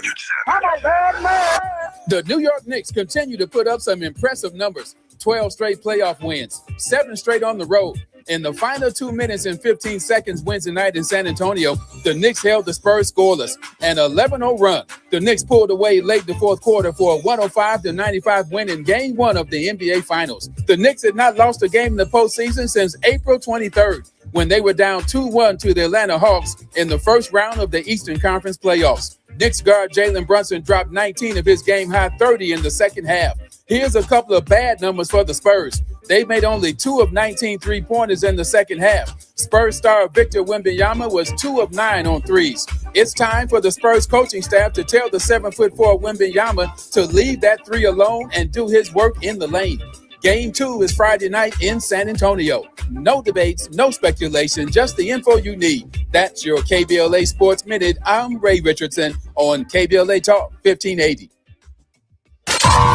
I'm a bad man. The New York Knicks continue to put up some impressive numbers. 12 straight playoff wins, 7 straight on the road. In the final 2 minutes and 15 seconds Wednesday night in San Antonio, the Knicks held the Spurs scoreless. An 11-0 run. The Knicks pulled away late in the fourth quarter for a 105-95 win in Game 1 of the NBA Finals. The Knicks had not lost a game in the postseason since April 23rd, when they were down 2-1 to the Atlanta Hawks in the first round of the Eastern Conference playoffs. Knicks guard Jalen Brunson dropped 19 of his game-high 30 in the second half. Here's a couple of bad numbers for the Spurs. They made only 2 of 19 three-pointers in the second half. Spurs star Victor Wembanyama was 2 of 9 on threes. It's time for the Spurs coaching staff to tell the 7'4" Wembanyama to leave that three alone and do his work in the lane. Game 2 is Friday night in San Antonio. No debates, no speculation, just the info you need. That's your KBLA Sports Minute. I'm Ray Richardson on KBLA Talk 1580.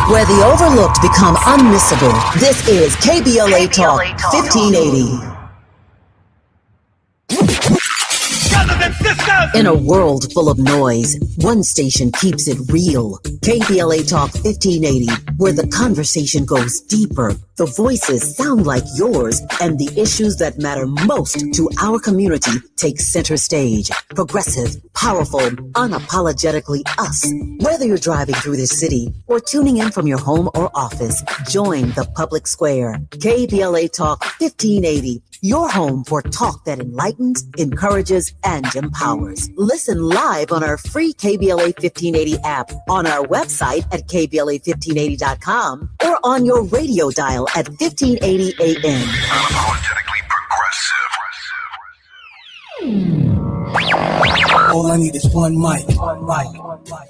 Where the overlooked become unmissable, this is KBLA Talk 1580. In a world full of noise, one station keeps it real. KBLA Talk 1580, where the conversation goes deeper, the voices sound like yours, and the issues that matter most to our community take center stage. Progressive, powerful, unapologetically us. Whether you're driving through the city or tuning in from your home or office, join the public square. KBLA Talk 1580. Your home for talk that enlightens, encourages, and empowers. Listen live on our free KBLA 1580 app, on our website at KBLA1580.com, or on your radio dial at 1580 AM. Unapologetically progressive. All I need is one mic.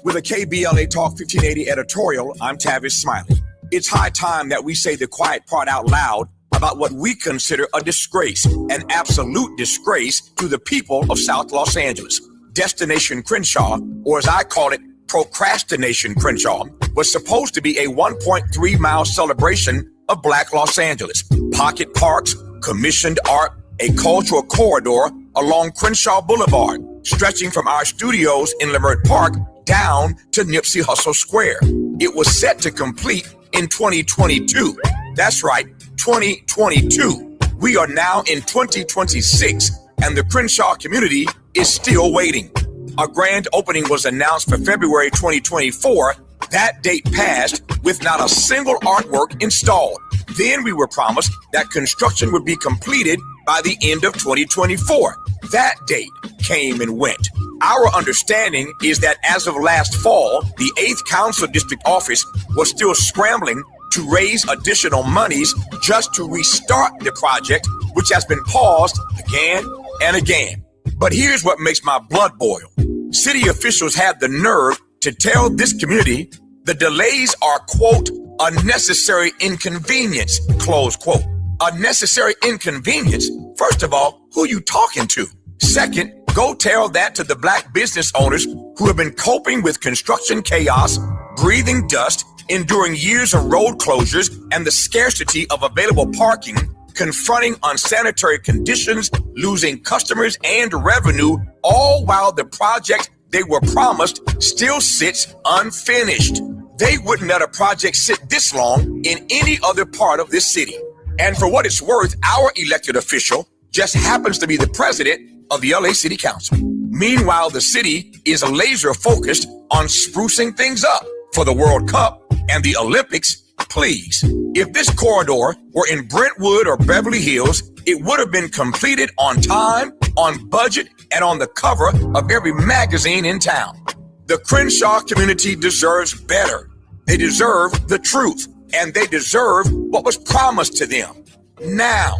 With a KBLA Talk 1580 editorial, I'm Tavis Smiley. It's high time that we say the quiet part out loud about what we consider a disgrace, an absolute disgrace to the people of South Los Angeles. Destination Crenshaw, or as I call it, Procrastination Crenshaw, was supposed to be a 1.3-mile celebration of Black Los Angeles. Pocket parks, commissioned art, a cultural corridor along Crenshaw Boulevard, stretching from our studios in Leimert Park down to Nipsey Hussle Square. It was set to complete in 2022. That's right, 2022. We are now in 2026, and the Crenshaw community is still waiting. A grand opening was announced for February 2024. That date passed with not a single artwork installed. Then we were promised that construction would be completed by the end of 2024. That date came and went. Our understanding is that as of last fall, the 8th Council District Office was still scrambling to raise additional monies just to restart the project, which has been paused again and again. But here's what makes my blood boil. City officials had the nerve to tell this community the delays are, quote, a necessary inconvenience, close quote. A necessary inconvenience? First of all, who are you talking to? Second, go tell that to the Black business owners who have been coping with construction chaos, breathing dust, enduring years of road closures and the scarcity of available parking, confronting unsanitary conditions, losing customers and revenue, all while the project they were promised still sits unfinished. They wouldn't let a project sit this long in any other part of this city. And for what it's worth, our elected official just happens to be the president of the LA City Council. Meanwhile, the city is laser focused on sprucing things up for the World Cup and the Olympics. Please, if this corridor were in Brentwood or Beverly Hills, it would have been completed on time, on budget, and on the cover of every magazine in town. The Crenshaw community deserves better. They deserve the truth, and they deserve what was promised to them. Now,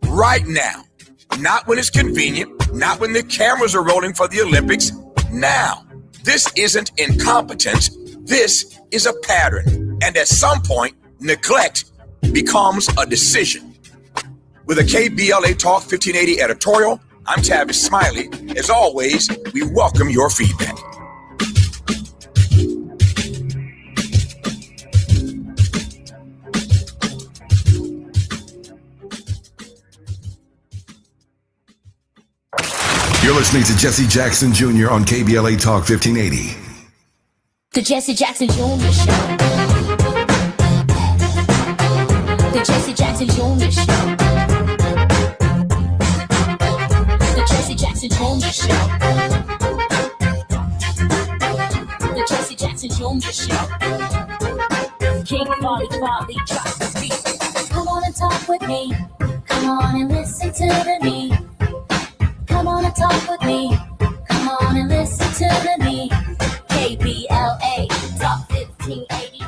right now, not when it's convenient, not when the cameras are rolling for the Olympics. Now, this isn't incompetence. This is a pattern, and at some point, neglect becomes a decision. With a KBLA Talk 1580 editorial, I'm Tavis Smiley. As always, we welcome your feedback. You're listening to Jesse Jackson Jr. on KBLA Talk 1580. The Jesse Jackson Jr. Show. The Jesse Jackson Jr. Show. Jackson Jr. Show. The Jesse Jackson Jr. Show. King Folly drops the beat. Come on and talk with me. Come on and listen to me. Come on and talk with me. Come on and listen to me. KBLA Talk 1580.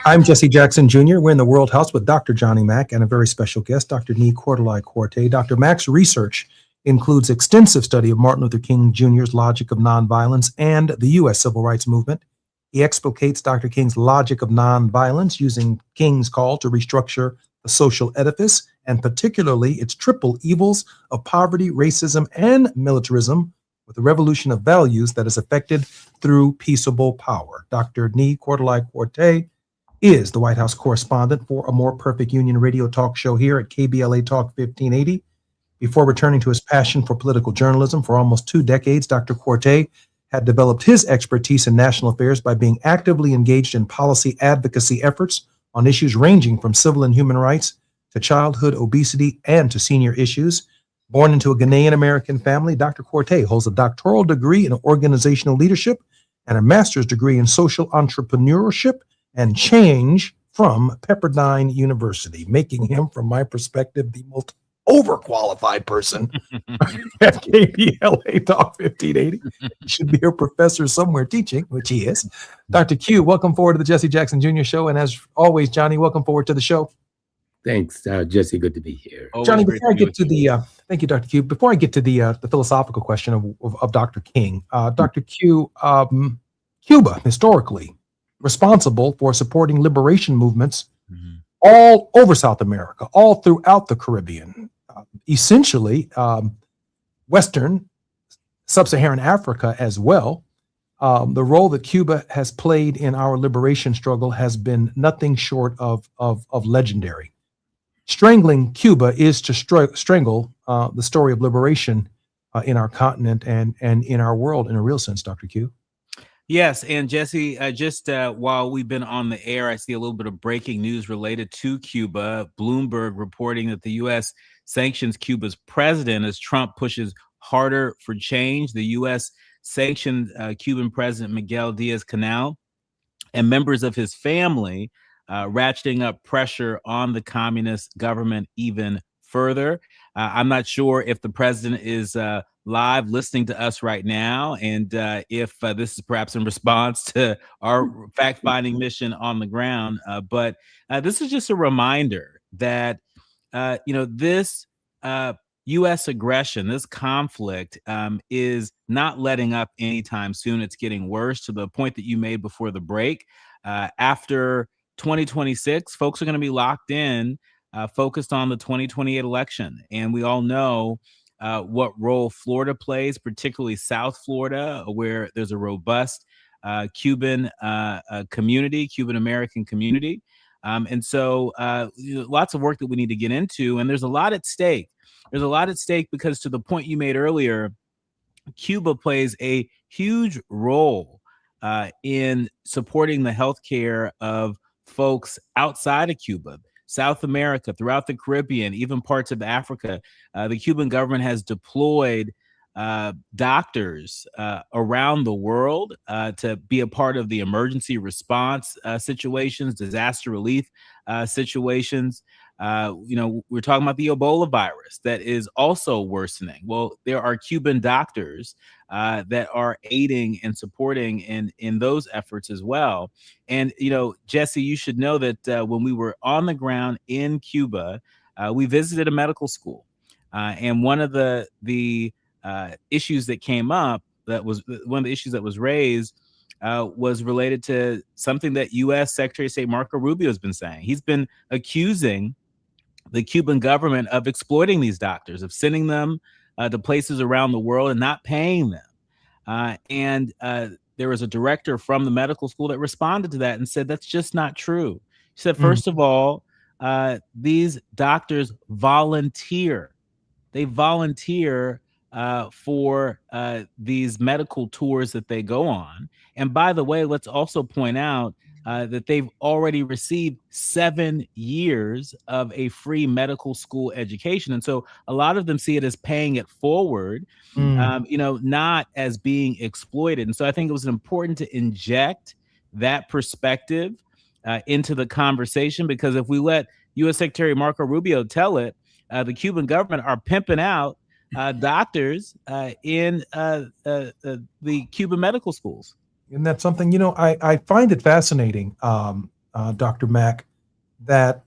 I'm Jesse Jackson Jr. We're in the World House with Dr. Johnny Mack and a very special guest, Dr. Nee Quarterly-Quartey. Dr. Mack's research includes extensive study of Martin Luther King Jr.'s logic of nonviolence and the U.S. Civil Rights Movement. He explicates Dr. King's logic of nonviolence using King's call to restructure the social edifice, and particularly its triple evils of poverty, racism, and militarism, with a revolution of values that is effected through peaceable power. Dr. Nee Quarterly-Quartey is the White House correspondent for A More Perfect Union radio talk show here at KBLA Talk 1580. Before returning to his passion for political journalism for almost 2 decades, Dr. Quartey had developed his expertise in national affairs by being actively engaged in policy advocacy efforts on issues ranging from civil and human rights to childhood obesity and to senior issues. Born into a Ghanaian American family, Dr. Quartey holds a doctoral degree in organizational leadership and a master's degree in social entrepreneurship and change from Pepperdine University, making him, from my perspective, the most overqualified person at KBLA Talk 1580. He should be a professor somewhere teaching, which he is. Dr. Q, welcome forward to the Jesse Jackson Jr. Show. And as always, Johnny, welcome forward to the show. Thanks, Jesse. Good to be here. Johnny, before I get to the, thank you, Dr. Q. Before I get to the philosophical question of Dr. King, Dr. Q, Cuba, historically, responsible for supporting liberation movements all over South America, all throughout the Caribbean, essentially Western, Sub-Saharan Africa as well. The role that Cuba has played in our liberation struggle has been nothing short of legendary. Strangling Cuba is to strangle the story of liberation in our continent and in our world in a real sense, Dr. Q. Yes, and Jesse, just while we've been on the air, I see a little bit of breaking news related to Cuba. Bloomberg reporting that the U.S. sanctions Cuba's president as Trump pushes harder for change. The U.S. sanctioned Cuban President Miguel Diaz-Canel and members of his family, ratcheting up pressure on the communist government even further. I'm not sure if the president is live listening to us right now, and if this is perhaps in response to our fact-finding mission on the ground. But this is just a reminder that this U.S. aggression, this conflict, is not letting up anytime soon. It's getting worse, to the point that you made before the break. After 2026, folks are going to be locked in, focused on the 2028 election, and we all know what role Florida plays, particularly South Florida, where there's a robust Cuban community, Cuban American community. And so lots of work that we need to get into. And there's a lot at stake. There's a lot at stake because, to the point you made earlier, Cuba plays a huge role in supporting the healthcare of folks outside of Cuba. South America, throughout the Caribbean, even parts of Africa. The Cuban government has deployed doctors around the world to be a part of the emergency response situations, disaster relief situations. We're talking about the Ebola virus that is also worsening. Well, there are Cuban doctors that are aiding and supporting in those efforts as well. And, Jesse, you should know that when we were on the ground in Cuba, we visited a medical school. And one of the issues that came up, one of the issues that was raised, was related to something that U.S. Secretary of State Marco Rubio has been saying. He's been accusing the Cuban government of exploiting these doctors, of sending them to places around the world and not paying them. And there was a director from the medical school that responded to that and said, that's just not true. He said, first of all, these doctors volunteer. They volunteer for these medical tours that they go on. And by the way, let's also point out that they've already received 7 years of a free medical school education. And so a lot of them see it as paying it forward, not as being exploited. And so I think it was important to inject that perspective into the conversation, because if we let U.S. Secretary Marco Rubio tell it, the Cuban government are pimping out doctors in the Cuban medical schools. And that's something, I find it fascinating, Dr. Mack, that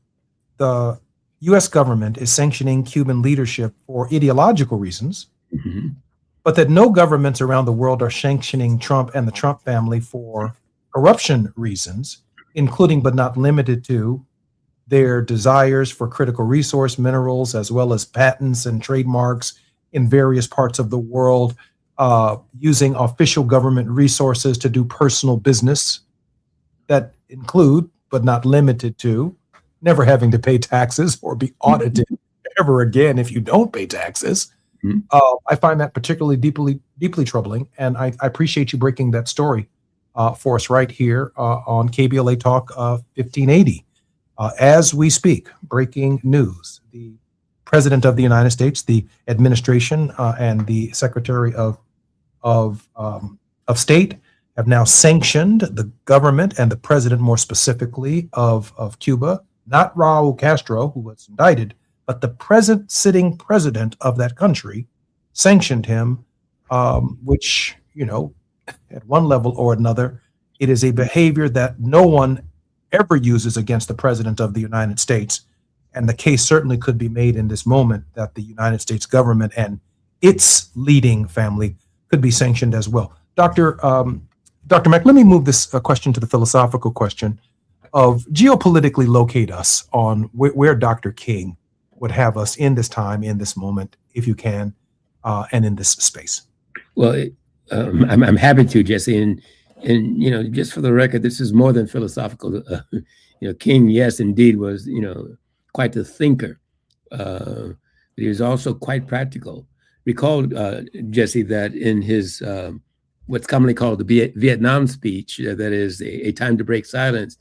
the U.S. government is sanctioning Cuban leadership for ideological reasons, but that no governments around the world are sanctioning Trump and the Trump family for corruption reasons, including but not limited to their desires for critical resource minerals, as well as patents and trademarks in various parts of the world, using official government resources to do personal business that include, but not limited to, never having to pay taxes or be audited ever again if you don't pay taxes. I find that particularly deeply troubling, and I appreciate you breaking that story for us right here on KBLA Talk 1580. As we speak, breaking news: the President of the United States, the administration, and the Secretary of State have now sanctioned the government and the president, more specifically, of Cuba, not Raul Castro, who was indicted, but the present sitting president of that country sanctioned him, which, at one level or another, it is a behavior that no one ever uses against the president of the United States. And the case certainly could be made in this moment that the United States government and its leading family could be sanctioned as well. Dr. Mack, let me move this question to the philosophical question of geopolitically locate us on where Dr. King would have us in this time, in this moment, if you can, and in this space. Well, I'm happy to, Jesse, and just for the record, this is more than philosophical. King, yes, indeed, was quite the thinker, but he was also quite practical. Recall, Jesse, that in his what's commonly called the Vietnam speech, that is a time to break silence,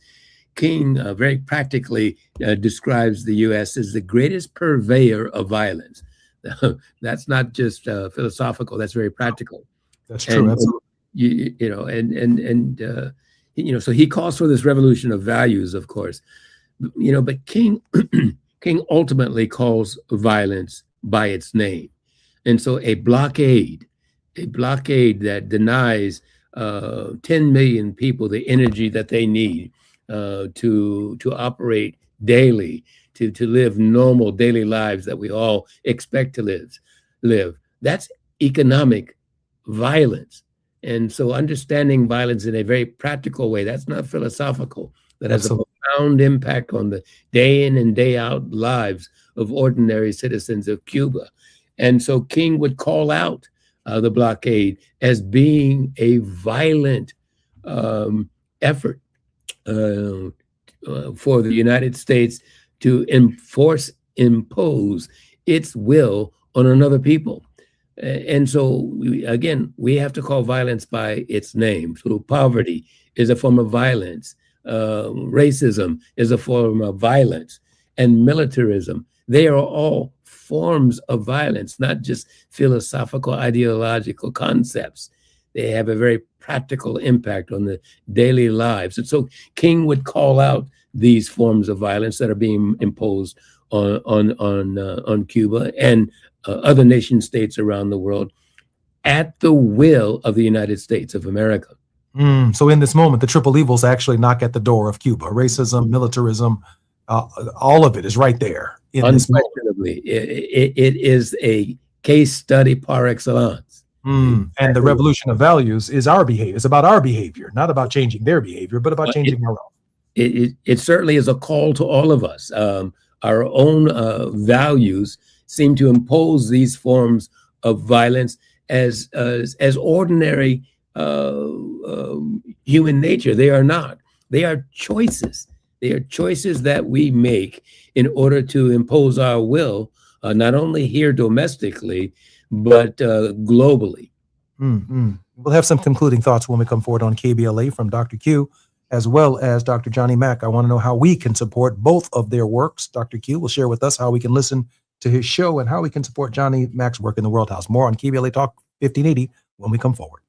King very practically describes the U.S. as the greatest purveyor of violence. That's not just philosophical; that's very practical. That's true. So he calls for this revolution of values, of course, but King ultimately calls violence by its name. And so a blockade that denies 10 million people the energy that they need to operate daily, to live normal daily lives that we all expect to live. That's economic violence. And so understanding violence in a very practical way, that's not philosophical. That has a profound impact on the day in and day out lives of ordinary citizens of Cuba. And so King would call out the blockade as being a violent effort for the United States to impose its will on another people. And so, we have to call violence by its name. So poverty is a form of violence. Racism is a form of violence. And militarism, they are all forms of violence, not just philosophical, ideological concepts. They have a very practical impact on the daily lives. And so King would call out these forms of violence that are being imposed on Cuba and other nation states around the world at the will of the United States of America. So in this moment, the triple evils actually knock at the door of Cuba: racism, militarism, all of it is right there. Unquestionably, it is a case study par excellence. And the revolution of values is our behavior. It's about our behavior, not about changing their behavior, but about changing our own. It certainly is a call to all of us. Our own values seem to impose these forms of violence as ordinary human nature. They are not. They are choices. They are choices that we make in order to impose our will, not only here domestically, but globally. We'll have some concluding thoughts when we come forward on KBLA from Dr. Q. as well as Dr. Johnny Mack. I want to know how we can support both of their works. Dr. Q will share with us how we can listen to his show and how we can support Johnny Mack's work in the World House. More on KBLA Talk 1580 when we come forward.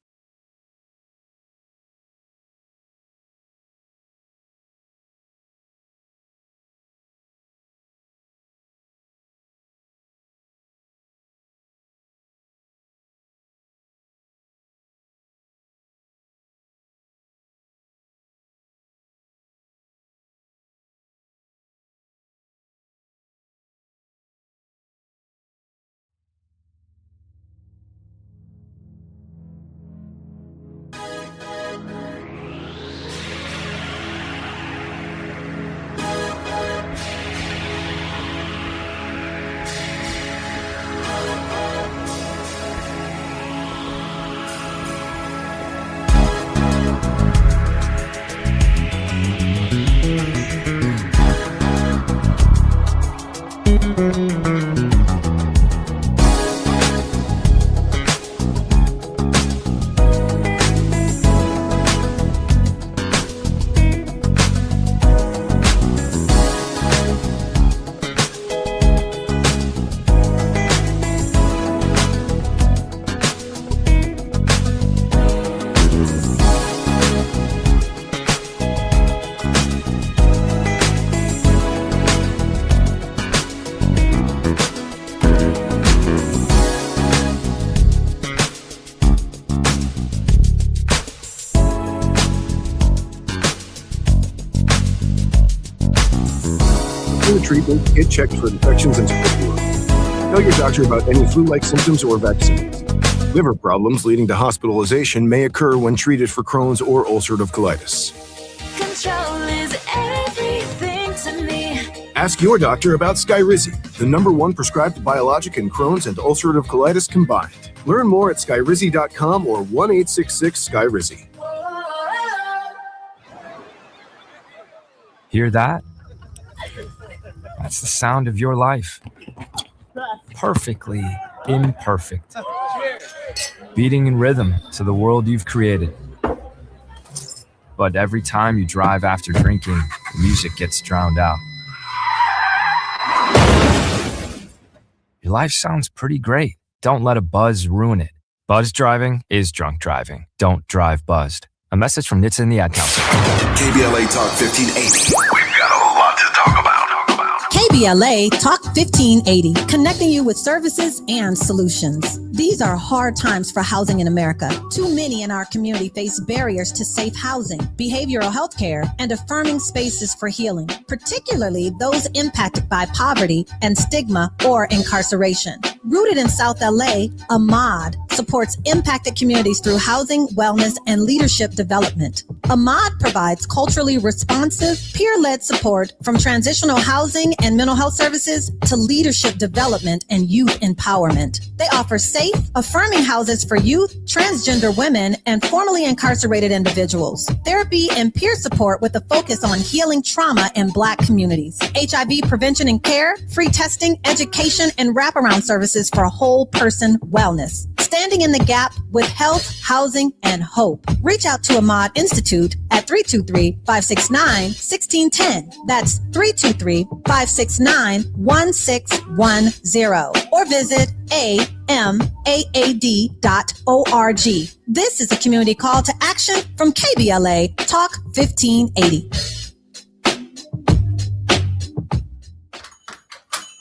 Treatment, get checked for infections and tuberculosis. Tell your doctor about any flu-like symptoms or vaccines. Liver problems leading to hospitalization may occur when treated for Crohn's or ulcerative colitis. Control is everything to me. Ask your doctor about Skyrizi, the #1 prescribed biologic in Crohn's and ulcerative colitis combined. Learn more at skyrizi.com or 1-866-SKYRIZI. Hear that? That's the sound of your life. Perfectly imperfect. Beating in rhythm to the world you've created. But every time you drive after drinking, the music gets drowned out. Your life sounds pretty great. Don't let a buzz ruin it. Buzz driving is drunk driving. Don't drive buzzed. A message from NHTSA and the Ad Council. KBLA Talk 1580. We've got a lot to talk about. KBLA Talk 1580, connecting you with services and solutions. These are hard times for housing in America. Too many in our community face barriers to safe housing, behavioral health care, and affirming spaces for healing, particularly those impacted by poverty and stigma or incarceration. Rooted in South LA, Ahmad supports impacted communities through housing, wellness, and leadership development. Ahmad provides culturally responsive, peer-led support from transitional housing and mental health services to leadership development and youth empowerment. They offer safe, affirming houses for youth, transgender women, and formerly incarcerated individuals. Therapy and peer support with a focus on healing trauma in Black communities. HIV prevention and care, free testing, education, and wraparound services for whole person wellness. Standing in the gap with health, housing, and hope. Reach out to Ahmad Institute at 323-569-1610. That's 323-569-1610. Or visit amaad.org. This is a community call to action from KBLA Talk 1580.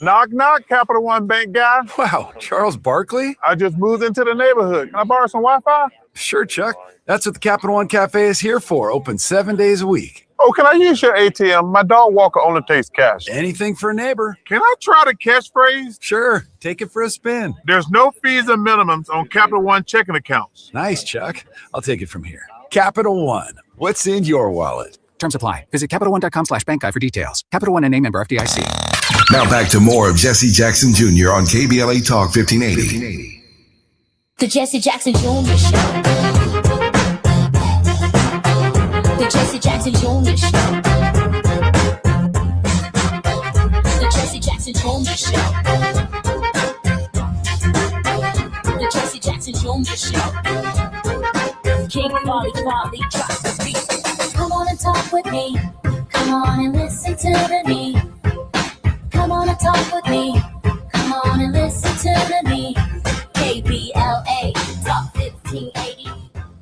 Knock, knock, Capital One Bank guy. Wow, Charles Barkley? I just moved into the neighborhood. Can I borrow some Wi-Fi? Sure, Chuck. That's what the Capital One Cafe is here for. Open 7 days a week. Oh, can I use your ATM? My dog walker only takes cash. Anything for a neighbor. Can I try the catchphrase? Sure. Take it for a spin. There's no fees and minimums on Capital One checking accounts. Nice, Chuck. I'll take it from here. Capital One. What's in your wallet? Terms apply. Visit CapitalOne.com/bankguide for details. Capital One and a member FDIC. Now back to more of Jesse Jackson Jr. on KBLA Talk 1580. The Jesse Jackson Jr. Show. The Jesse Jackson Jr. Show. The Jesse Jackson Jr. Show. The Jesse Jackson Jr. Show. King Quality, drop the beat. Come on and talk talk with me. Come on and listen to me. Come on and talk with me. Come on and listen to me. KBLA Talk 1580.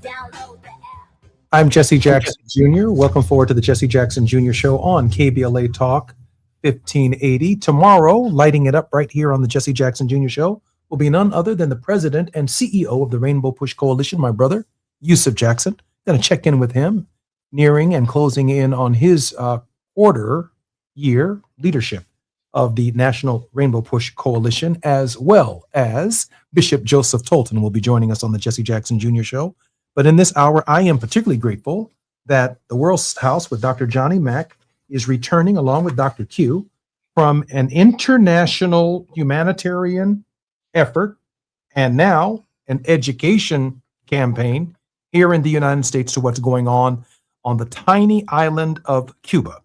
Download the app. I'm Jesse Jackson Jr. Welcome forward to the Jesse Jackson Jr. Show on KBLA Talk 1580. Tomorrow, lighting it up right here on the Jesse Jackson Jr. Show, will be none other than the president and CEO of the Rainbow Push Coalition, my brother, Yusuf Jackson. Going to check in with him, nearing and closing in on his quarter-year leadership of the National Rainbow Push Coalition, as well as Bishop Joseph Tolton will be joining us on the Jesse Jackson Jr. Show. But in this hour, I am particularly grateful that the World's House with Dr. Johnny Mack is returning, along with Dr. Q, from an international humanitarian effort and now an education campaign here in the United States to what's going on the tiny island of Cuba.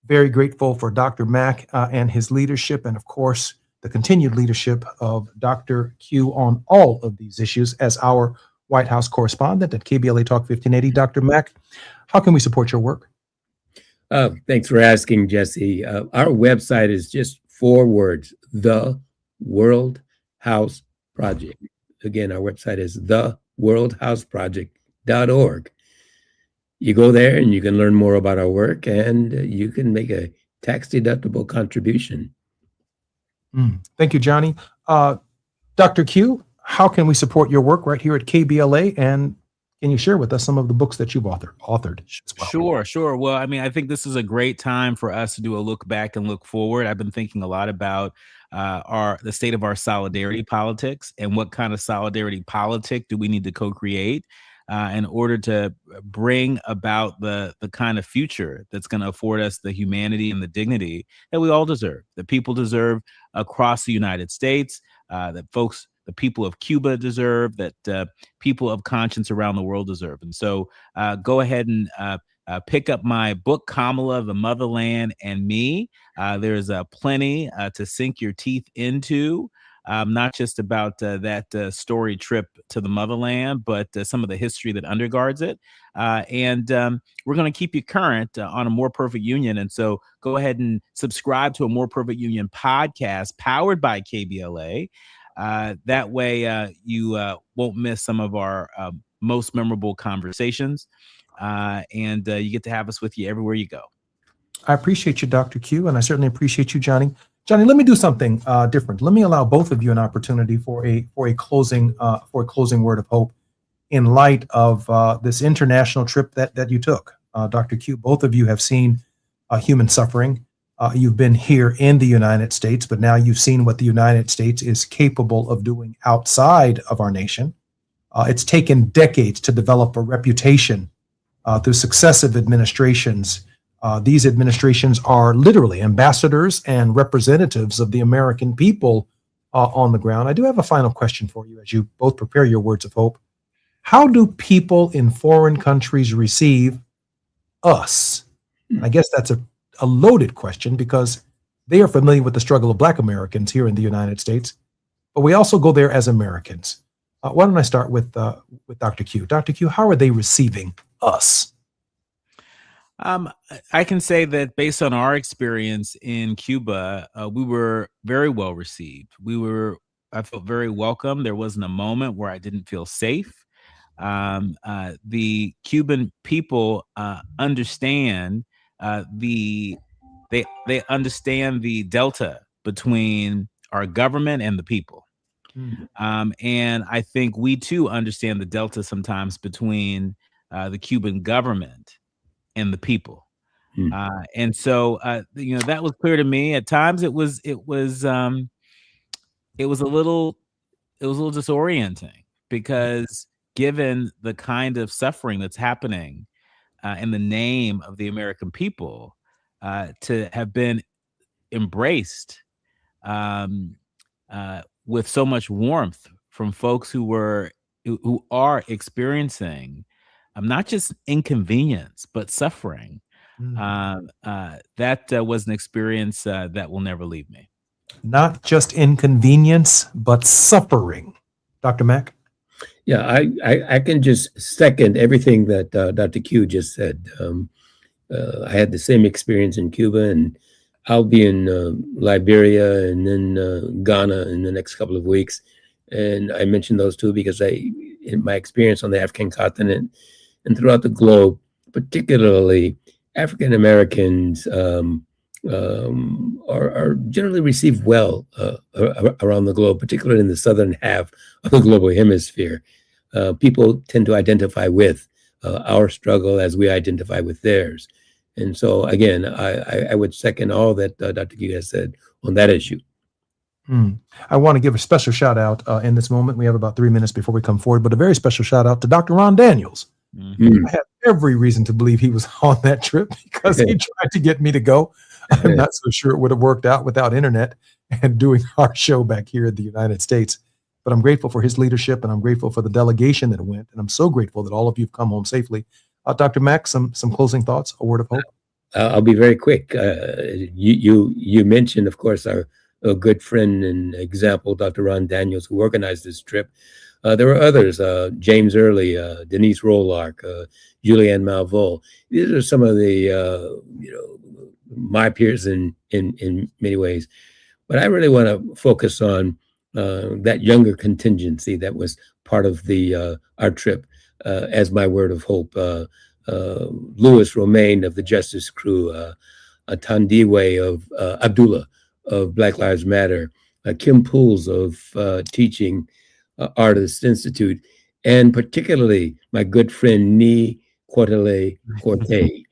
Very grateful for Dr. Mack and his leadership, and of course, the continued leadership of Dr. Q on all of these issues as our White House correspondent at KBLA Talk 1580. Dr. Mack, how can we support your work? Thanks for asking, Jesse. Our website is just 4 words, The World House Project. Again, our website is theworldhouseproject.org. You go there and you can learn more about our work, and you can make a tax-deductible contribution. Thank you, Johnny. Dr. Q, how can we support your work right here at KBLA? And can you share with us some of the books that you've authored as well? Sure. Well, I mean, I think this is a great time for us to do a look back and look forward. I've been thinking a lot about the state of our solidarity politics and what kind of solidarity politic do we need to co-create in order to bring about the kind of future that's going to afford us the humanity and the dignity that we all deserve, that people deserve across the United States, that the people of Cuba deserve, that people of conscience around the world deserve. And so go ahead and pick up my book, Kamala, The Motherland and Me. There's plenty to sink your teeth into. Not just about that story trip to the motherland, but some of the history that undergirds it. And we're going to keep you current on A More Perfect Union. And so go ahead and subscribe to A More Perfect Union podcast powered by KBLA. That way you won't miss some of our most memorable conversations. And you get to have us with you everywhere you go. I appreciate you, Dr. Q, and I certainly appreciate you, Johnny. Johnny, let me do something different. Let me allow both of you an opportunity for a closing word of hope in light of this international trip that you took. Dr. Q, both of you have seen human suffering. You've been here in the United States, but now you've seen what the United States is capable of doing outside of our nation. It's taken decades to develop a reputation through successive administrations. These administrations are literally ambassadors and representatives of the American people on the ground. I do have a final question for you as you both prepare your words of hope. How do people in foreign countries receive us? And I guess that's a loaded question because they are familiar with the struggle of Black Americans here in the United States, but we also go there as Americans. Why don't I start with Dr. Q? Dr. Q, how are they receiving us? I can say that based on our experience in Cuba, we were very well received. I felt very welcome. There wasn't a moment where I didn't feel safe. The Cuban people understand they understand the delta between our government and the people. And I think we too understand the delta sometimes between the Cuban government and the people. And so, that was clear to me. At times it was a little disorienting because given the kind of suffering that's happening in the name of the American people, to have been embraced with so much warmth from folks who are experiencing not just inconvenience, but suffering. That was an experience that will never leave me. Not just inconvenience, but suffering. Dr. Mack? Yeah, I can just second everything that Dr. Q just said. I had the same experience in Cuba, and I'll be in Liberia and then Ghana in the next couple of weeks. And I mentioned those two because in my experience on the African continent and throughout the globe, particularly African Americans are generally received well around the globe, particularly in the southern half of the global hemisphere. People tend to identify with our struggle as we identify with theirs. And so, again, I would second all that Dr. Q has said on that issue. I want to give a special shout out in this moment. We have about 3 minutes before we come forward, but a very special shout out to Dr. Ron Daniels. I have every reason to believe he was on that trip because he tried to get me to go. I'm not so sure it would have worked out without internet and doing our show back here in the United States. But I'm grateful for his leadership, and I'm grateful for the delegation that went. And I'm so grateful that all of you have come home safely. Dr. Mack, some closing thoughts, a word of hope? I'll be very quick. You mentioned, of course, our good friend and example, Dr. Ron Daniels, who organized this trip. There were others, James Early, Denise Rolark, Julianne Malveaux. These are some of the, my peers in many ways. But I really want to focus on that younger contingency that was part of our trip as my word of hope. Louis Romaine of the Justice Crew, Tandiwe of Abdullah of Black Lives Matter, Kim Pools of Teaching Artists Institute, and particularly my good friend Ni Quartele Corte.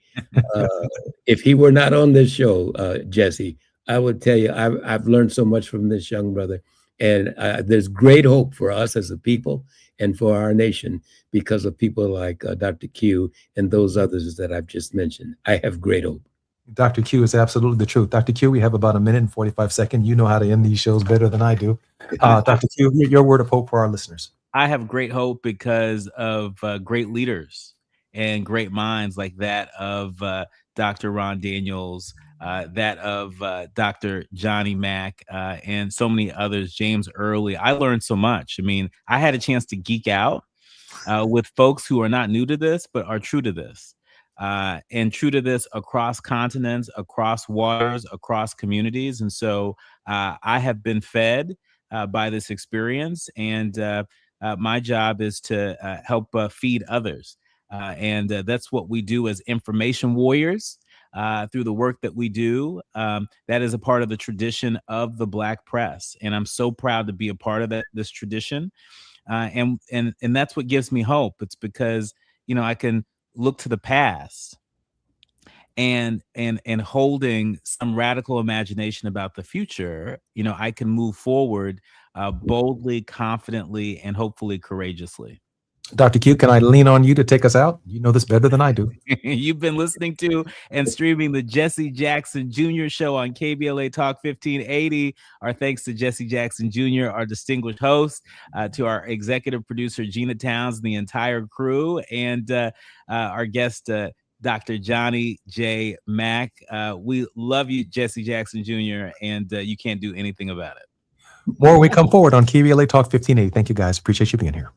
If he were not on this show, Jesse, I would tell you I've learned so much from this young brother, and there's great hope for us as a people and for our nation because of people like Dr. Q and those others that I've just mentioned. I have great hope. Dr. Q is absolutely the truth. Dr. Q, we have about 1 minute and 45 seconds. You know how to end these shows better than I do. Dr. Q, your word of hope for our listeners. I have great hope because of great leaders and great minds like that of Dr. Ron Daniels, that of Dr. Johnny Mack, and so many others, James Early. I learned so much. I mean, I had a chance to geek out with folks who are not new to this, but are true to this. And true to this across continents, across waters, across communities. And so I have been fed by this experience, and my job is to help feed others. And that's what we do as information warriors through the work that we do. That is a part of the tradition of the Black press. And I'm so proud to be a part of this tradition. And that's what gives me hope. It's because, I can look to the past and holding some radical imagination about the future, I can move forward boldly, confidently, and hopefully courageously. Dr. Q, can I lean on you to take us out? You know this better than I do. You've been listening to and streaming the Jesse Jackson Jr. Show on KBLA Talk 1580. Our thanks to Jesse Jackson Jr., our distinguished host, to our executive producer, Gina Towns, and the entire crew, and our guest, Dr. Johnny J. Mack. We love you, Jesse Jackson Jr., and you can't do anything about it. More when we come forward on KBLA Talk 1580. Thank you, guys. Appreciate you being here.